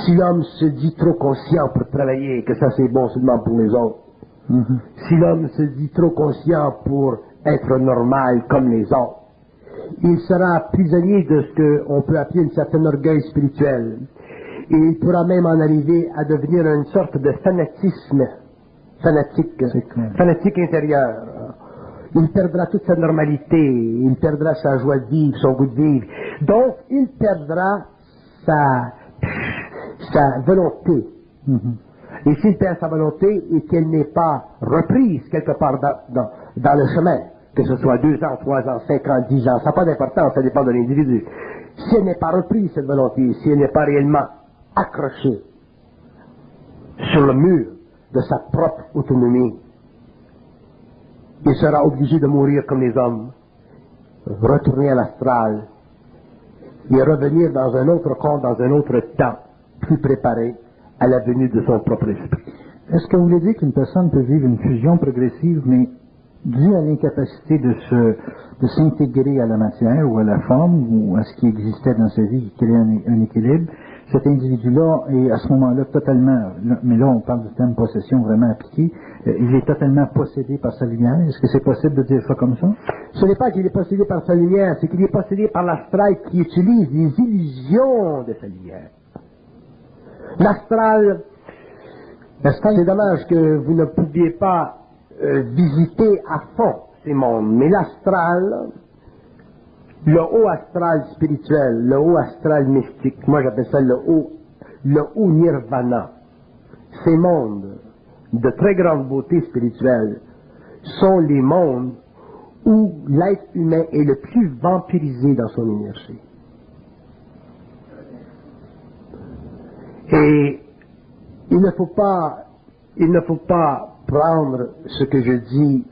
si l'homme se dit trop conscient pour travailler, que ça c'est bon seulement pour les autres, si l'homme se dit trop conscient pour être normal comme les autres, il sera prisonnier de ce qu'on peut appeler une certaine orgueil spirituel. Et il pourra même en arriver à devenir une sorte de fanatique intérieur. Il perdra toute sa normalité, il perdra sa joie de vivre, son goût de vivre. Donc, il perdra sa volonté. Et s'il perd sa volonté et qu'elle n'est pas reprise quelque part dans le chemin, que ce soit 2 ans, 3 ans, 5 ans, 10 ans, ça n'a pas d'importance, ça dépend de l'individu. Si elle n'est pas reprise, cette volonté, si elle n'est pas réellement accrochée sur le mur de sa propre autonomie, il sera obligé de mourir comme les hommes, retourner à l'astral et revenir dans un autre corps, dans un autre temps, plus préparé à la venue de son propre esprit. Est-ce que vous voulez dire qu'une personne peut vivre une fusion progressive, mais dû à l'incapacité de s'intégrer à la matière ou à la forme ou à ce qui existait dans sa vie, qui crée un équilibre, cet individu-là est à ce moment-là totalement, mais là on parle du terme possession vraiment appliqué, il est totalement possédé par sa lumière. Est-ce que c'est possible de dire ça comme ça? Ce n'est pas qu'il est possédé par sa lumière, c'est qu'il est possédé par l'astral qui utilise les illusions de sa lumière. L'astral, c'est dommage que vous ne pouviez pas visiter à fond ces mondes, mais l'astral, le haut astral spirituel, le haut astral mystique, moi j'appelle ça le haut nirvana, ces mondes de très grande beauté spirituelle sont les mondes où l'être humain est le plus vampirisé dans son énergie. Et il ne faut pas prendre ce que je dis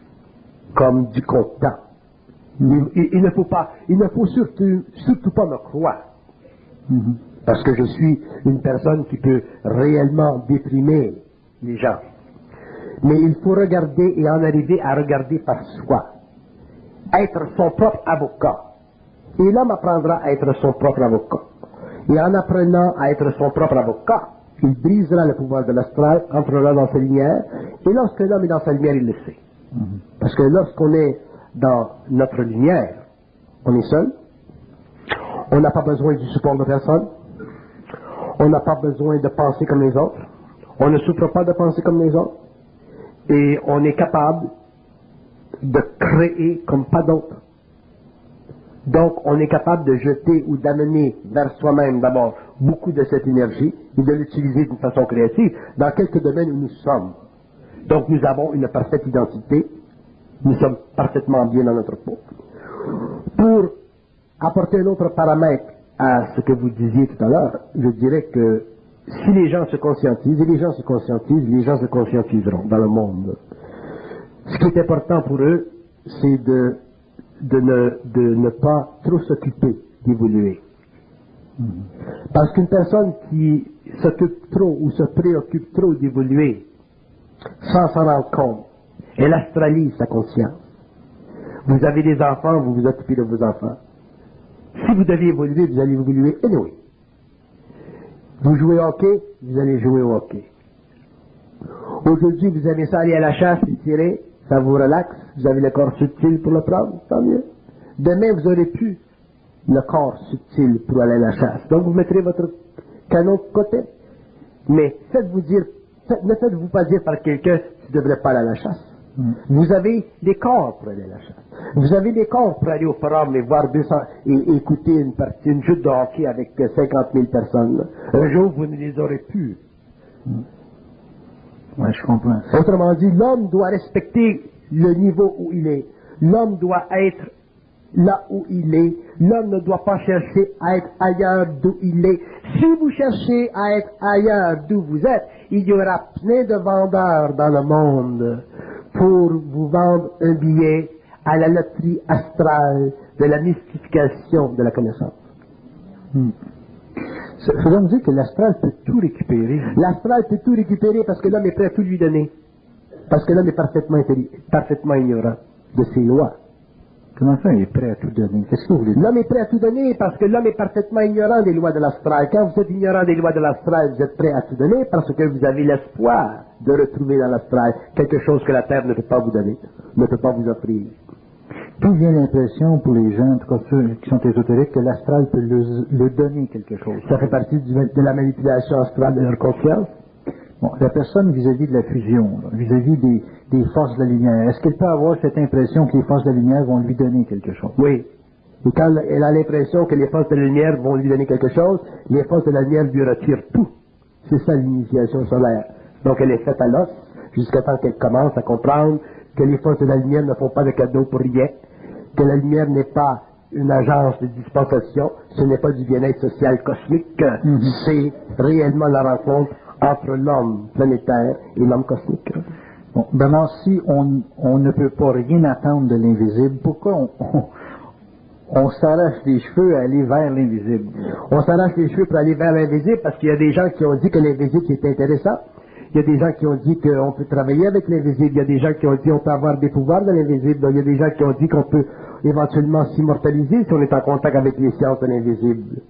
comme du content. Il ne faut surtout pas me croire. Parce que je suis une personne qui peut réellement déprimer les gens. Mais il faut regarder et en arriver à regarder par soi. Être son propre avocat. Et l'homme apprendra à être son propre avocat. Et en apprenant à être son propre avocat, il brisera le pouvoir de l'astral, entrera dans sa lumière, et lorsque l'homme est dans sa lumière, il le sait. Parce que lorsqu'on est dans notre lumière, on est seul, on n'a pas besoin du support de personne, on n'a pas besoin de penser comme les autres, on ne souffre pas de penser comme les autres, et on est capable de créer comme pas d'autres. Donc, on est capable de jeter ou d'amener vers soi-même d'abord beaucoup de cette énergie et de l'utiliser d'une façon créative dans quelques domaines où nous sommes. Donc, nous avons une parfaite identité, nous sommes parfaitement bien dans notre peau. Pour apporter un autre paramètre à ce que vous disiez tout à l'heure, je dirais que si les gens se conscientisent, et les gens se conscientisent, les gens se conscientiseront dans le monde. Ce qui est important pour eux, c'est de ne pas trop s'occuper d'évoluer. Parce qu'une personne qui s'occupe trop ou se préoccupe trop d'évoluer, sans s'en rendre compte, elle astralise sa conscience. Vous avez des enfants, vous vous occupez de vos enfants. Si vous devez évoluer, vous allez évoluer anyway. Vous jouez au hockey, vous allez jouer au hockey. Aujourd'hui, vous aimez ça aller à la chasse et tirer, ça vous relaxe, vous avez le corps subtil pour le prendre, tant mieux. Demain, vous aurez plus le corps subtil pour aller à la chasse. Donc, vous mettrez votre canon de côté. Mais ne faites-vous pas dire par quelqu'un, tu ne devrais pas aller à la chasse. Vous avez des corps pour aller à la chasse. Vous avez des corps pour aller au forum et voir 200 et écouter une jeu de hockey avec 50 000 personnes. Un jour, vous ne les aurez plus. Ouais, je comprends. Autrement dit, l'homme doit respecter le niveau où il est. L'homme doit être là où il est. L'homme ne doit pas chercher à être ailleurs d'où il est. Si vous cherchez à être ailleurs d'où vous êtes, il y aura plein de vendeurs dans le monde pour vous vendre un billet à la loterie astrale de la mystification de la connaissance. Ça veut dire que l'astral peut tout récupérer. L'astral peut tout récupérer parce que l'homme est prêt à tout lui donner. Parce que l'homme est parfaitement ignorant de ses lois. Comment ça, il est prêt à tout donner? Qu'est-ce que vous voulez dire? L'homme est prêt à tout donner parce que l'homme est parfaitement ignorant des lois de l'astral. Quand vous êtes ignorant des lois de l'astral, vous êtes prêt à tout donner parce que vous avez l'espoir de retrouver dans l'astral quelque chose que la Terre ne peut pas vous donner, ne peut pas vous offrir. D'où vient l'impression pour les gens, en tout cas ceux qui sont ésotériques, que l'astral peut le donner quelque chose? Ça fait partie de la manipulation astrale de leur conscience. Bon, la personne vis-à-vis de la fusion, là, vis-à-vis des forces de la lumière, est-ce qu'elle peut avoir cette impression que les forces de la lumière vont lui donner quelque chose? Oui. Et quand elle a l'impression que les forces de la lumière vont lui donner quelque chose, les forces de la lumière lui retirent tout. C'est ça l'initiation solaire. Donc elle est faite à l'os jusqu'à temps qu'elle commence à comprendre que les forces de la lumière ne font pas de cadeaux pour rien, que la lumière n'est pas une agence de dispensation, ce n'est pas du bien-être social cosmique, c'est réellement la rencontre entre l'homme planétaire et l'homme cosmique. Bon, Bernard, si on ne peut pas rien attendre de l'invisible, pourquoi on s'arrache les cheveux à aller vers l'invisible? On s'arrache les cheveux pour aller vers l'invisible parce qu'il y a des gens qui ont dit que l'invisible c'est intéressant. Il y a des gens qui ont dit qu'on peut travailler avec l'invisible. Il y a des gens qui ont dit qu'on peut avoir des pouvoirs de l'invisible. Donc, il y a des gens qui ont dit qu'on peut éventuellement s'immortaliser si on est en contact avec les sciences de l'invisible.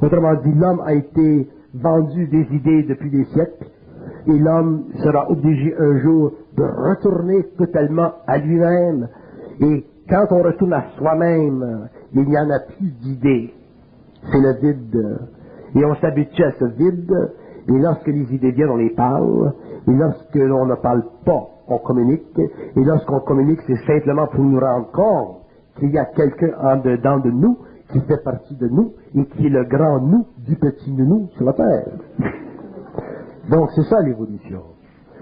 Autrement dit, l'homme a été vendu des idées depuis des siècles et l'homme sera obligé un jour de retourner totalement à lui-même. Et quand on retourne à soi-même, il n'y en a plus d'idées. C'est le vide. Et on s'habitue à ce vide. Et lorsque les idées viennent, on les parle. Et lorsque l'on ne parle pas, on communique. Et lorsqu'on communique, c'est simplement pour nous rendre compte qu'il y a quelqu'un en dedans de nous qui fait partie de nous et qui est le grand nous du petit nounou sur la terre. Donc c'est ça l'évolution.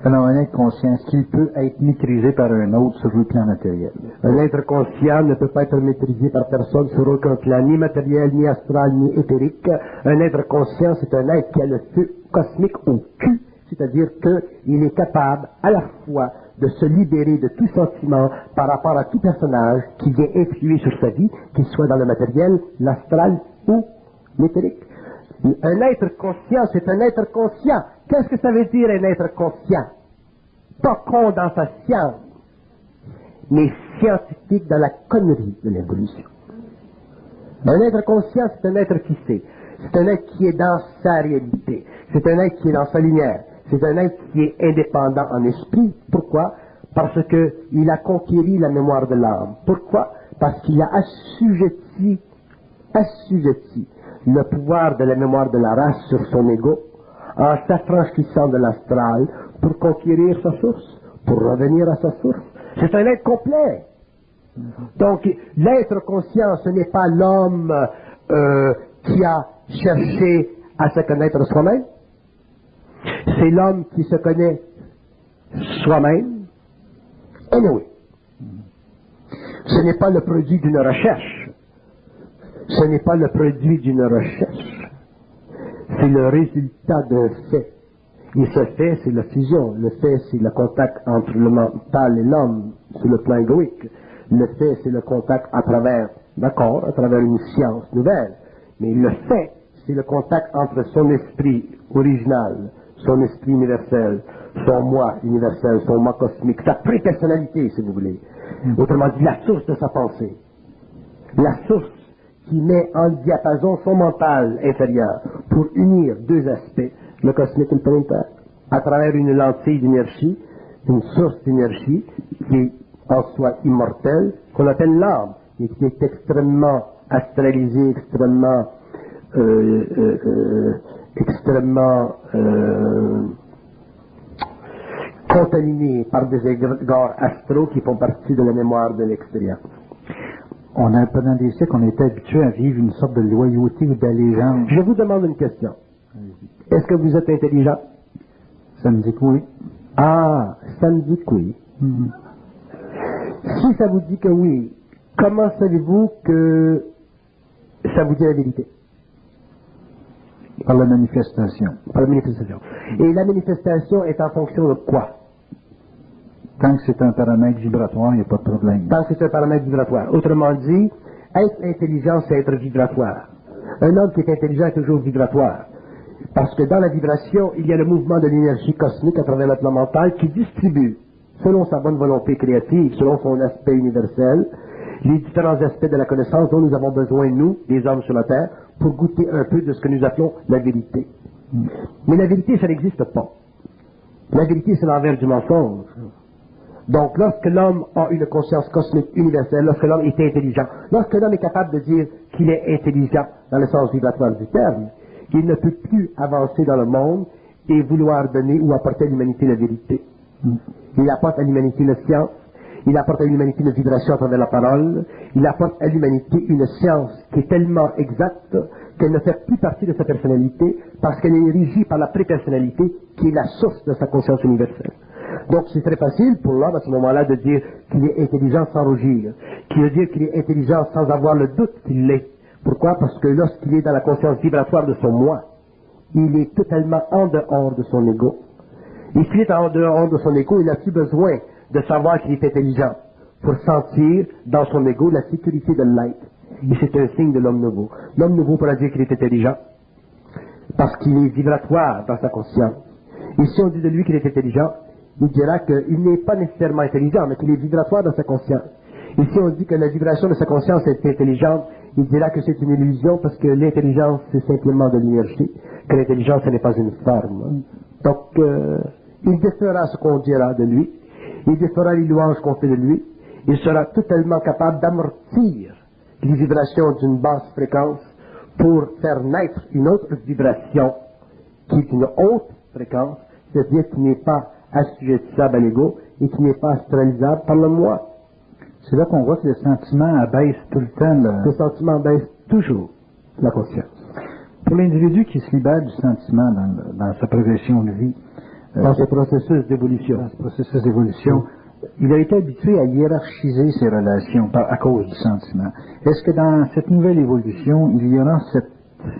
Alors un être conscient, est-ce qu'il peut être maîtrisé par un autre sur le plan matériel? Un être conscient ne peut pas être maîtrisé par personne sur aucun plan, ni matériel, ni astral, ni éthérique. Un être conscient, c'est un être qui a le feu cosmique au cul, c'est-à-dire qu'il est capable à la fois de se libérer de tout sentiment par rapport à tout personnage qui vient influer sur sa vie, qu'il soit dans le matériel, l'astral ou l'éthérique. Un être conscient, c'est un être conscient. Qu'est-ce que ça veut dire un être conscient? Pas con dans sa science, mais scientifique dans la connerie de l'évolution. Un être conscient, c'est un être qui sait. C'est un être qui est dans sa réalité. C'est un être qui est dans sa lumière. C'est un être qui est indépendant en esprit. Pourquoi? Parce qu'il a conquéri la mémoire de l'âme. Pourquoi? Parce qu'il a assujetti le pouvoir de la mémoire de la race sur son ego en s'affranchissant de l'astral pour conquérir sa source, pour revenir à sa source. C'est un être complet. Donc, l'être conscient, ce n'est pas l'homme qui a cherché à se connaître soi-même. C'est l'homme qui se connaît soi-même. Anyway, ce n'est pas le produit d'une recherche. Ce n'est pas le produit d'une recherche. C'est C'est le résultat d'un fait. Et ce fait, c'est la fusion. Le fait, c'est le contact entre le mental et l'homme sur le plan égoïque. Le fait, c'est le contact à travers, d'accord, à travers une science nouvelle. Mais le fait, c'est le contact entre son esprit original, son esprit universel, son moi universel, son moi cosmique, sa prépersonnalité, si vous voulez. Autrement dit, la source de sa pensée. La source qui met en diapason son mental intérieur pour unir deux aspects, le cosmique et le planétaire, à travers une lentille d'énergie, une source d'énergie qui est en soi immortelle, qu'on appelle l'âme, et qui est extrêmement astralisée, extrêmement contaminée par des égrégores astraux qui font partie de la mémoire de l'extérieur. Pendant des siècles, on était habitué à vivre une sorte de loyauté ou d'allégeance. Je vous demande une question. Est-ce que vous êtes intelligent? Ça me dit que oui. Ah, ça me dit que oui. Si ça vous dit que oui, comment savez-vous que ça vous dit la vérité? Par la manifestation. Par la manifestation. Et la manifestation est en fonction de quoi? Tant que c'est un paramètre vibratoire, il n'y a pas de problème. Tant que c'est un paramètre vibratoire. Autrement dit, être intelligent, c'est être vibratoire. Un homme qui est intelligent est toujours vibratoire. Parce que dans la vibration, il y a le mouvement de l'énergie cosmique à travers le plan mental qui distribue, selon sa bonne volonté créative, selon son aspect universel, les différents aspects de la connaissance dont nous avons besoin, nous, les hommes sur la Terre, pour goûter un peu de ce que nous appelons la vérité. Mais la vérité, ça n'existe pas. La vérité, c'est l'envers du mensonge. Donc, lorsque l'homme a une conscience cosmique universelle, lorsque l'homme est intelligent, lorsque l'homme est capable de dire qu'il est intelligent dans le sens vibratoire du terme, il ne peut plus avancer dans le monde et vouloir donner ou apporter à l'humanité la vérité. Il apporte à l'humanité la science, il apporte à l'humanité une vibration à travers la parole, il apporte à l'humanité une science qui est tellement exacte qu'elle ne fait plus partie de sa personnalité parce qu'elle est régie par la prépersonnalité qui est la source de sa conscience universelle. Donc c'est très facile pour l'homme à ce moment-là de dire qu'il est intelligent sans rougir, qui veut dire qu'il est intelligent sans avoir le doute qu'il l'est. Pourquoi? Parce que lorsqu'il est dans la conscience vibratoire de son moi, il est totalement en dehors de son ego. Et s'il est en dehors de son ego, il n'a plus besoin de savoir qu'il est intelligent pour sentir dans son ego la sécurité de l'être. Et c'est un signe de l'homme nouveau. L'homme nouveau pourra dire qu'il est intelligent parce qu'il est vibratoire dans sa conscience. Et si on dit de lui qu'il est intelligent, il dira qu'il n'est pas nécessairement intelligent, mais qu'il est vibratoire dans sa conscience. Et si on dit que la vibration de sa conscience est intelligente, il dira que c'est une illusion parce que l'intelligence, c'est simplement de l'énergie, que l'intelligence, ce n'est pas une forme. Donc, il défera ce qu'on dira de lui, il défera les louanges qu'on fait de lui, il sera totalement capable d'amortir les vibrations d'une basse fréquence pour faire naître une autre vibration qui est une haute fréquence, c'est-à-dire qui n'est pas assujettissable à l'ego et qui n'est pas astralisable par le moi. C'est là qu'on voit que le sentiment abaisse tout le temps. Le sentiment abaisse toujours la conscience. Pour l'individu qui se libère du sentiment dans sa progression de vie, dans ce processus d'évolution, il a été habitué à hiérarchiser ses relations à cause du sentiment. Est-ce que dans cette nouvelle évolution, il y aura cette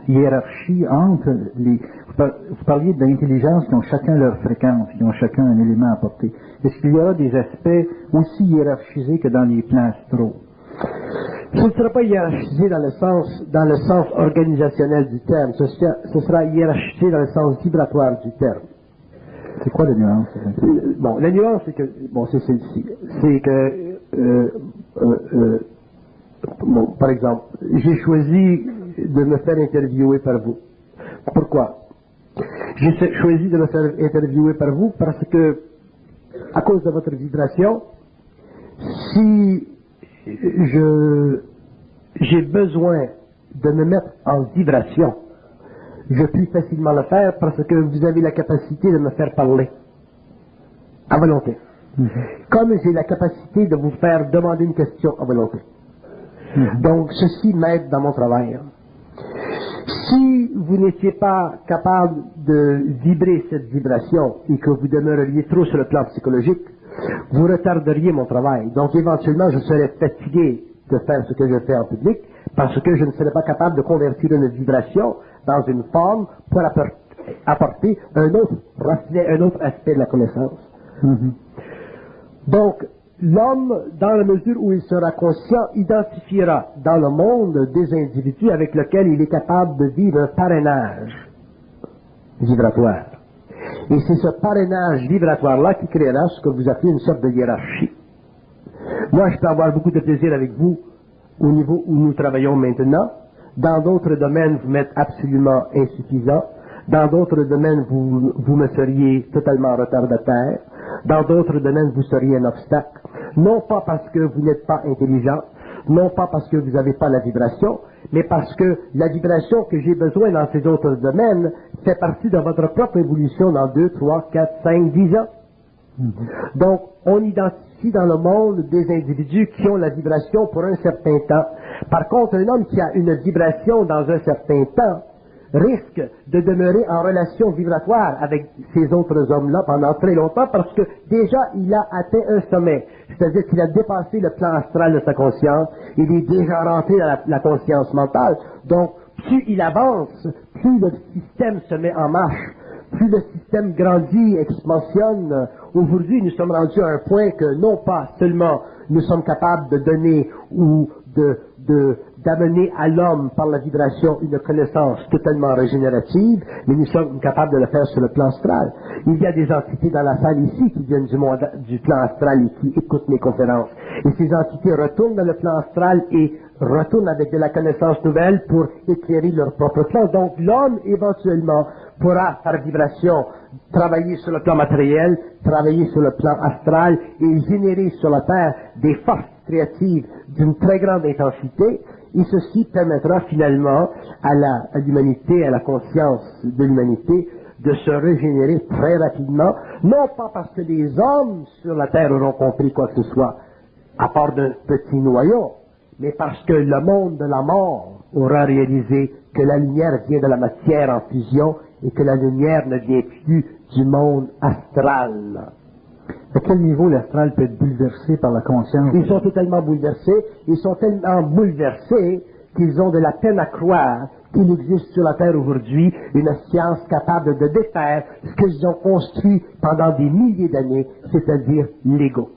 hiérarchie entre les... Vous parliez d'intelligence qui ont chacun leur fréquence, qui ont chacun un élément à apporter. Est-ce qu'il y aura des aspects aussi hiérarchisés que dans les plans astraux? Ce ne sera pas hiérarchisé dans le sens organisationnel du terme, ce sera hiérarchisé dans le sens vibratoire du terme. C'est quoi la nuance? Bon, la nuance, c'est que, bon, c'est celle-ci. C'est que, bon, par exemple, j'ai choisi de me faire interviewer par vous. Pourquoi? J'ai choisi de me faire interviewer par vous parce que, à cause de votre vibration, si j'ai besoin de me mettre en vibration, je puis facilement le faire parce que vous avez la capacité de me faire parler à volonté. Comme j'ai la capacité de vous faire demander une question à volonté. Donc, ceci m'aide dans mon travail. Si vous n'étiez pas capable de vibrer cette vibration et que vous demeureriez trop sur le plan psychologique, vous retarderiez mon travail. Donc, éventuellement, je serais fatigué de faire ce que je fais en public parce que je ne serais pas capable de convertir une vibration dans une forme pour apporter un autre reflet, un autre aspect de la connaissance. Donc, l'homme, dans la mesure où il sera conscient, identifiera dans le monde des individus avec lesquels il est capable de vivre un parrainage vibratoire. Et c'est ce parrainage vibratoire-là qui créera ce que vous appelez une sorte de hiérarchie. Moi, je peux avoir beaucoup de plaisir avec vous au niveau où nous travaillons maintenant. Dans d'autres domaines, vous m'êtes absolument insuffisant. Dans d'autres domaines, vous me seriez totalement retardataire. Dans d'autres domaines, vous seriez un obstacle. Non pas parce que vous n'êtes pas intelligent, non pas parce que vous n'avez pas la vibration, mais parce que la vibration que j'ai besoin dans ces autres domaines fait partie de votre propre évolution dans 2, 3, 4, 5, 10 ans. Donc, on identifie dans le monde des individus qui ont la vibration pour un certain temps. Par contre, un homme qui a une vibration dans un certain temps risque de demeurer en relation vibratoire avec ces autres hommes-là pendant très longtemps parce que déjà il a atteint un sommet, c'est-à-dire qu'il a dépassé le plan astral de sa conscience, il est déjà rentré dans la conscience mentale. Donc, plus il avance, plus le système se met en marche, plus le système grandit, expansionne. Aujourd'hui, nous sommes rendus à un point que non pas seulement nous sommes capables de donner ou d'amener à l'homme par la vibration une connaissance totalement régénérative, mais nous sommes capables de le faire sur le plan astral. Il y a des entités dans la salle ici qui viennent du plan astral et qui écoutent mes conférences. Et ces entités retournent dans le plan astral et retournent avec de la connaissance nouvelle pour éclairer leur propre plan. Donc l'homme, éventuellement, pourra, par vibration, travailler sur le plan matériel, travailler sur le plan astral et générer sur la Terre des forces créatives d'une très grande intensité, et ceci permettra finalement à l'humanité, à la conscience de l'humanité, de se régénérer très rapidement, non pas parce que les hommes sur la Terre auront compris quoi que ce soit, à part d'un petit noyau, mais parce que le monde de la mort aura réalisé que la lumière vient de la matière en fusion et que la lumière ne vient plus du monde astral. À quel niveau l'astral peut être bouleversé par la conscience? Ils sont totalement bouleversés. Ils sont tellement bouleversés qu'ils ont de la peine à croire qu'il existe sur la Terre aujourd'hui une science capable de défaire ce qu'ils ont construit pendant des milliers d'années, c'est-à-dire l'ego.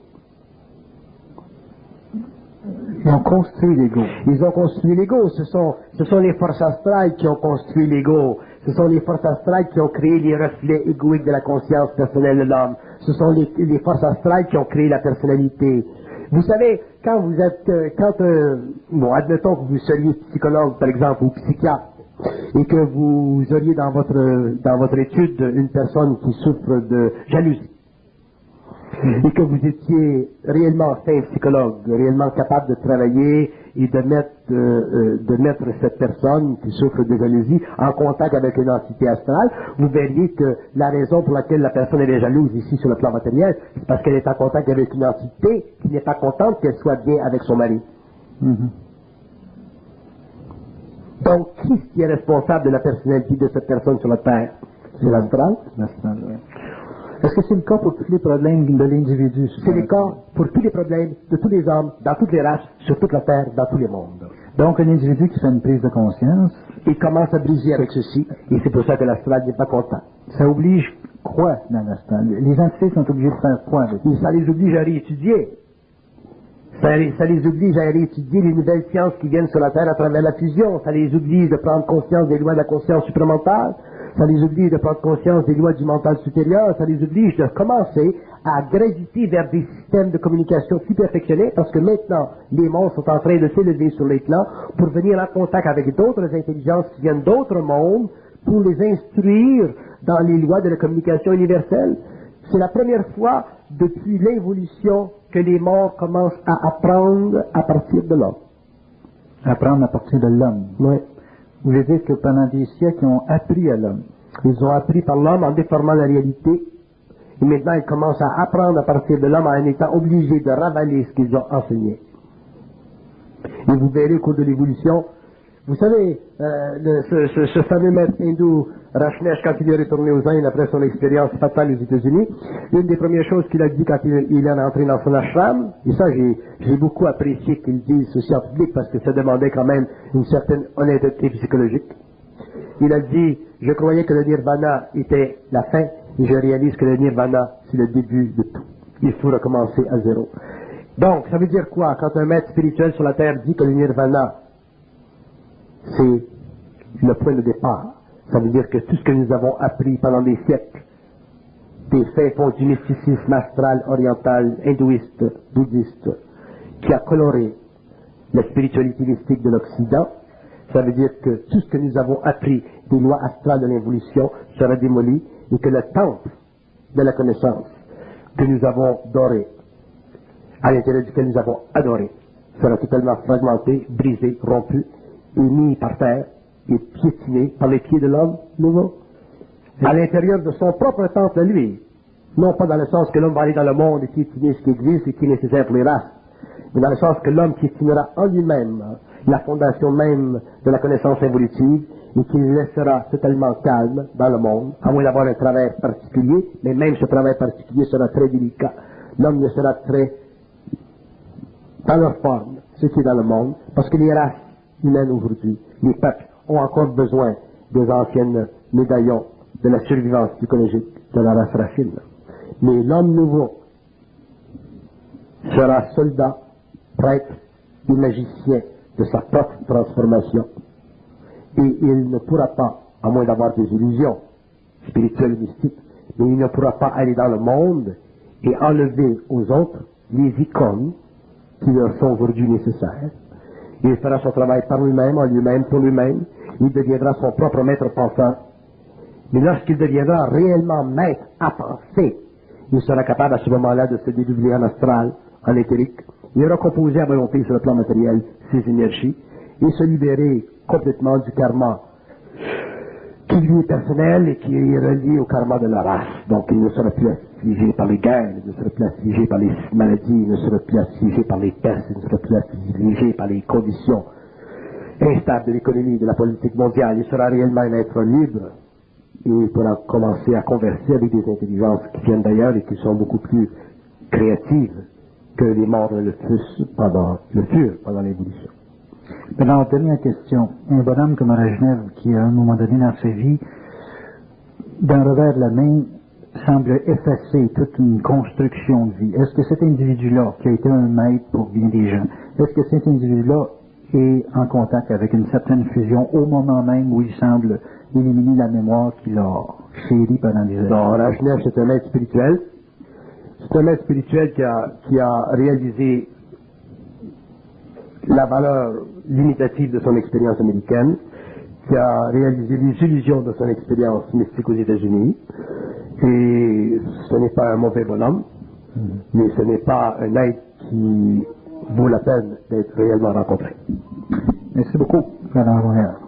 Ils ont construit l'ego. Ils ont construit l'ego. Ce sont les forces astrales qui ont construit l'ego. Ce sont les forces astrales qui ont créé les reflets égoïques de la conscience personnelle de l'homme. Ce sont les forces astrales qui ont créé la personnalité. Vous savez, quand vous êtes, admettons que vous seriez psychologue, par exemple, ou psychiatre, et que vous auriez dans votre étude une personne qui souffre de jalousie, et que vous étiez réellement un psychologue, réellement capable de travailler et de mettre cette personne qui souffre de jalousie en contact avec une entité astrale, vous verriez que la raison pour laquelle la personne est jalouse ici sur le plan matériel, c'est parce qu'elle est en contact avec une entité qui n'est pas contente qu'elle soit bien avec son mari. Donc, qui est responsable de la personnalité de cette personne sur la Terre? C'est l'astral? L'astral, oui. Est-ce que c'est le cas pour tous les problèmes de l'individu? C'est le cas pour tous les problèmes de tous les hommes, dans toutes les races, sur toute la Terre, dans tous les mondes. Donc, un individu qui fait une prise de conscience, il commence à briser avec ceci, et c'est pour ça que l'astral n'est pas content. Ça oblige quoi dans l'astral? Les entités sont obligées de faire quoi avec ça? Ça les oblige à réétudier. Ça les oblige à réétudier les nouvelles sciences qui viennent sur la Terre à travers la fusion. Ça les oblige de prendre conscience des lois de la conscience supramentale. Ça les oblige de prendre conscience des lois du mental supérieur. Ça les oblige de commencer à graviter vers des systèmes de communication plus perfectionnés parce que maintenant, les mondes sont en train de s'élever sur les plans pour venir en contact avec d'autres intelligences qui viennent d'autres mondes pour les instruire dans les lois de la communication universelle. C'est la première fois depuis l'évolution que les morts commencent à apprendre à partir de l'homme. Apprendre à partir de l'homme? Oui. Vous voulez dire que pendant des siècles, ils ont appris à l'homme? Ils ont appris par l'homme en déformant la réalité. Et maintenant, ils commencent à apprendre à partir de l'homme en étant obligés de ravaler ce qu'ils ont enseigné. Et vous verrez au cours de l'évolution, vous savez, ce fameux maître hindou, Rachnesh, quand il est retourné aux Indes après son expérience fatale aux États-Unis, une des premières choses qu'il a dit quand il est entré dans son ashram, et ça j'ai beaucoup apprécié qu'il dise ceci en public parce que ça demandait quand même une certaine honnêteté psychologique. Il a dit, je croyais que le nirvana était la fin, et je réalise que le nirvana, c'est le début de tout. Il faut recommencer à zéro. Donc, ça veut dire quoi? Quand un maître spirituel sur la terre dit que le nirvana, c'est le point de départ, ça veut dire que tout ce que nous avons appris pendant des siècles, des faits fonds du mysticisme astral, oriental, hindouiste, bouddhiste, qui a coloré la spiritualité mystique de l'Occident, ça veut dire que tout ce que nous avons appris des lois astrales de l'évolution sera démoli et que le temple de la connaissance que nous avons doré, à l'intérieur duquel nous avons adoré, sera totalement fragmenté, brisé, rompu et mis par terre et piétiné par les pieds de l'homme nouveau, à l'intérieur de son propre temple à lui. Non pas dans le sens que l'homme va aller dans le monde et piétiner ce qui existe et qui est nécessaire pour les races, mais dans le sens que l'homme piétinera en lui-même la fondation même de la connaissance évolutive et qu'il laissera totalement calme dans le monde, à moins d'avoir un travail particulier, mais même ce travail particulier sera très délicat. L'homme ne sera très dans leur forme, ce qui est dans le monde, parce que les races humaines aujourd'hui, les peuples, ont encore besoin des anciennes médaillons de la survivance psychologique de la race racine. Mais l'homme nouveau sera soldat, prêtre et magicien de sa propre transformation. Et il ne pourra pas, à moins d'avoir des illusions spirituelles et mystiques, mais il ne pourra pas aller dans le monde et enlever aux autres les icônes qui leur sont aujourd'hui nécessaires. Il fera son travail par lui-même, en lui-même, pour lui-même. Il deviendra son propre maître penseur. Mais lorsqu'il deviendra réellement maître à penser, il sera capable à ce moment-là de se dédoubler en astral, en éthérique. Il aura composé à volonté sur le plan matériel ses énergies et se libérer complètement du karma qui lui est personnel et qui est relié au karma de la race. Donc il ne sera plus assiégé par les guerres, il ne sera plus assiégé par les maladies, il ne sera plus assiégé par les pestes, il ne sera plus assiégé par les conditions instables de l'économie, de la politique mondiale. Il sera réellement un être libre et il pourra commencer à converser avec des intelligences qui viennent d'ailleurs et qui sont beaucoup plus créatives que les morts le furent pendant l'évolution. Alors, dernière question. Un bonhomme comme Rajnev, qui à un moment donné dans sa vie, d'un revers de la main, semble effacer toute une construction de vie. Est-ce que cet individu-là, qui a été un maître pour bien des gens, est-ce que cet individu-là est en contact avec une certaine fusion au moment même où il semble éliminer la mémoire qu'il a chérie pendant des années? Non, Rajnev, c'est un maître spirituel. C'est un maître spirituel qui a réalisé la valeur limitative de son expérience américaine, qui a réalisé les illusions de son expérience mystique aux États-Unis. Et ce n'est pas un mauvais bonhomme, mais ce n'est pas un être qui vaut la peine d'être réellement rencontré. Merci beaucoup, Madame Royer.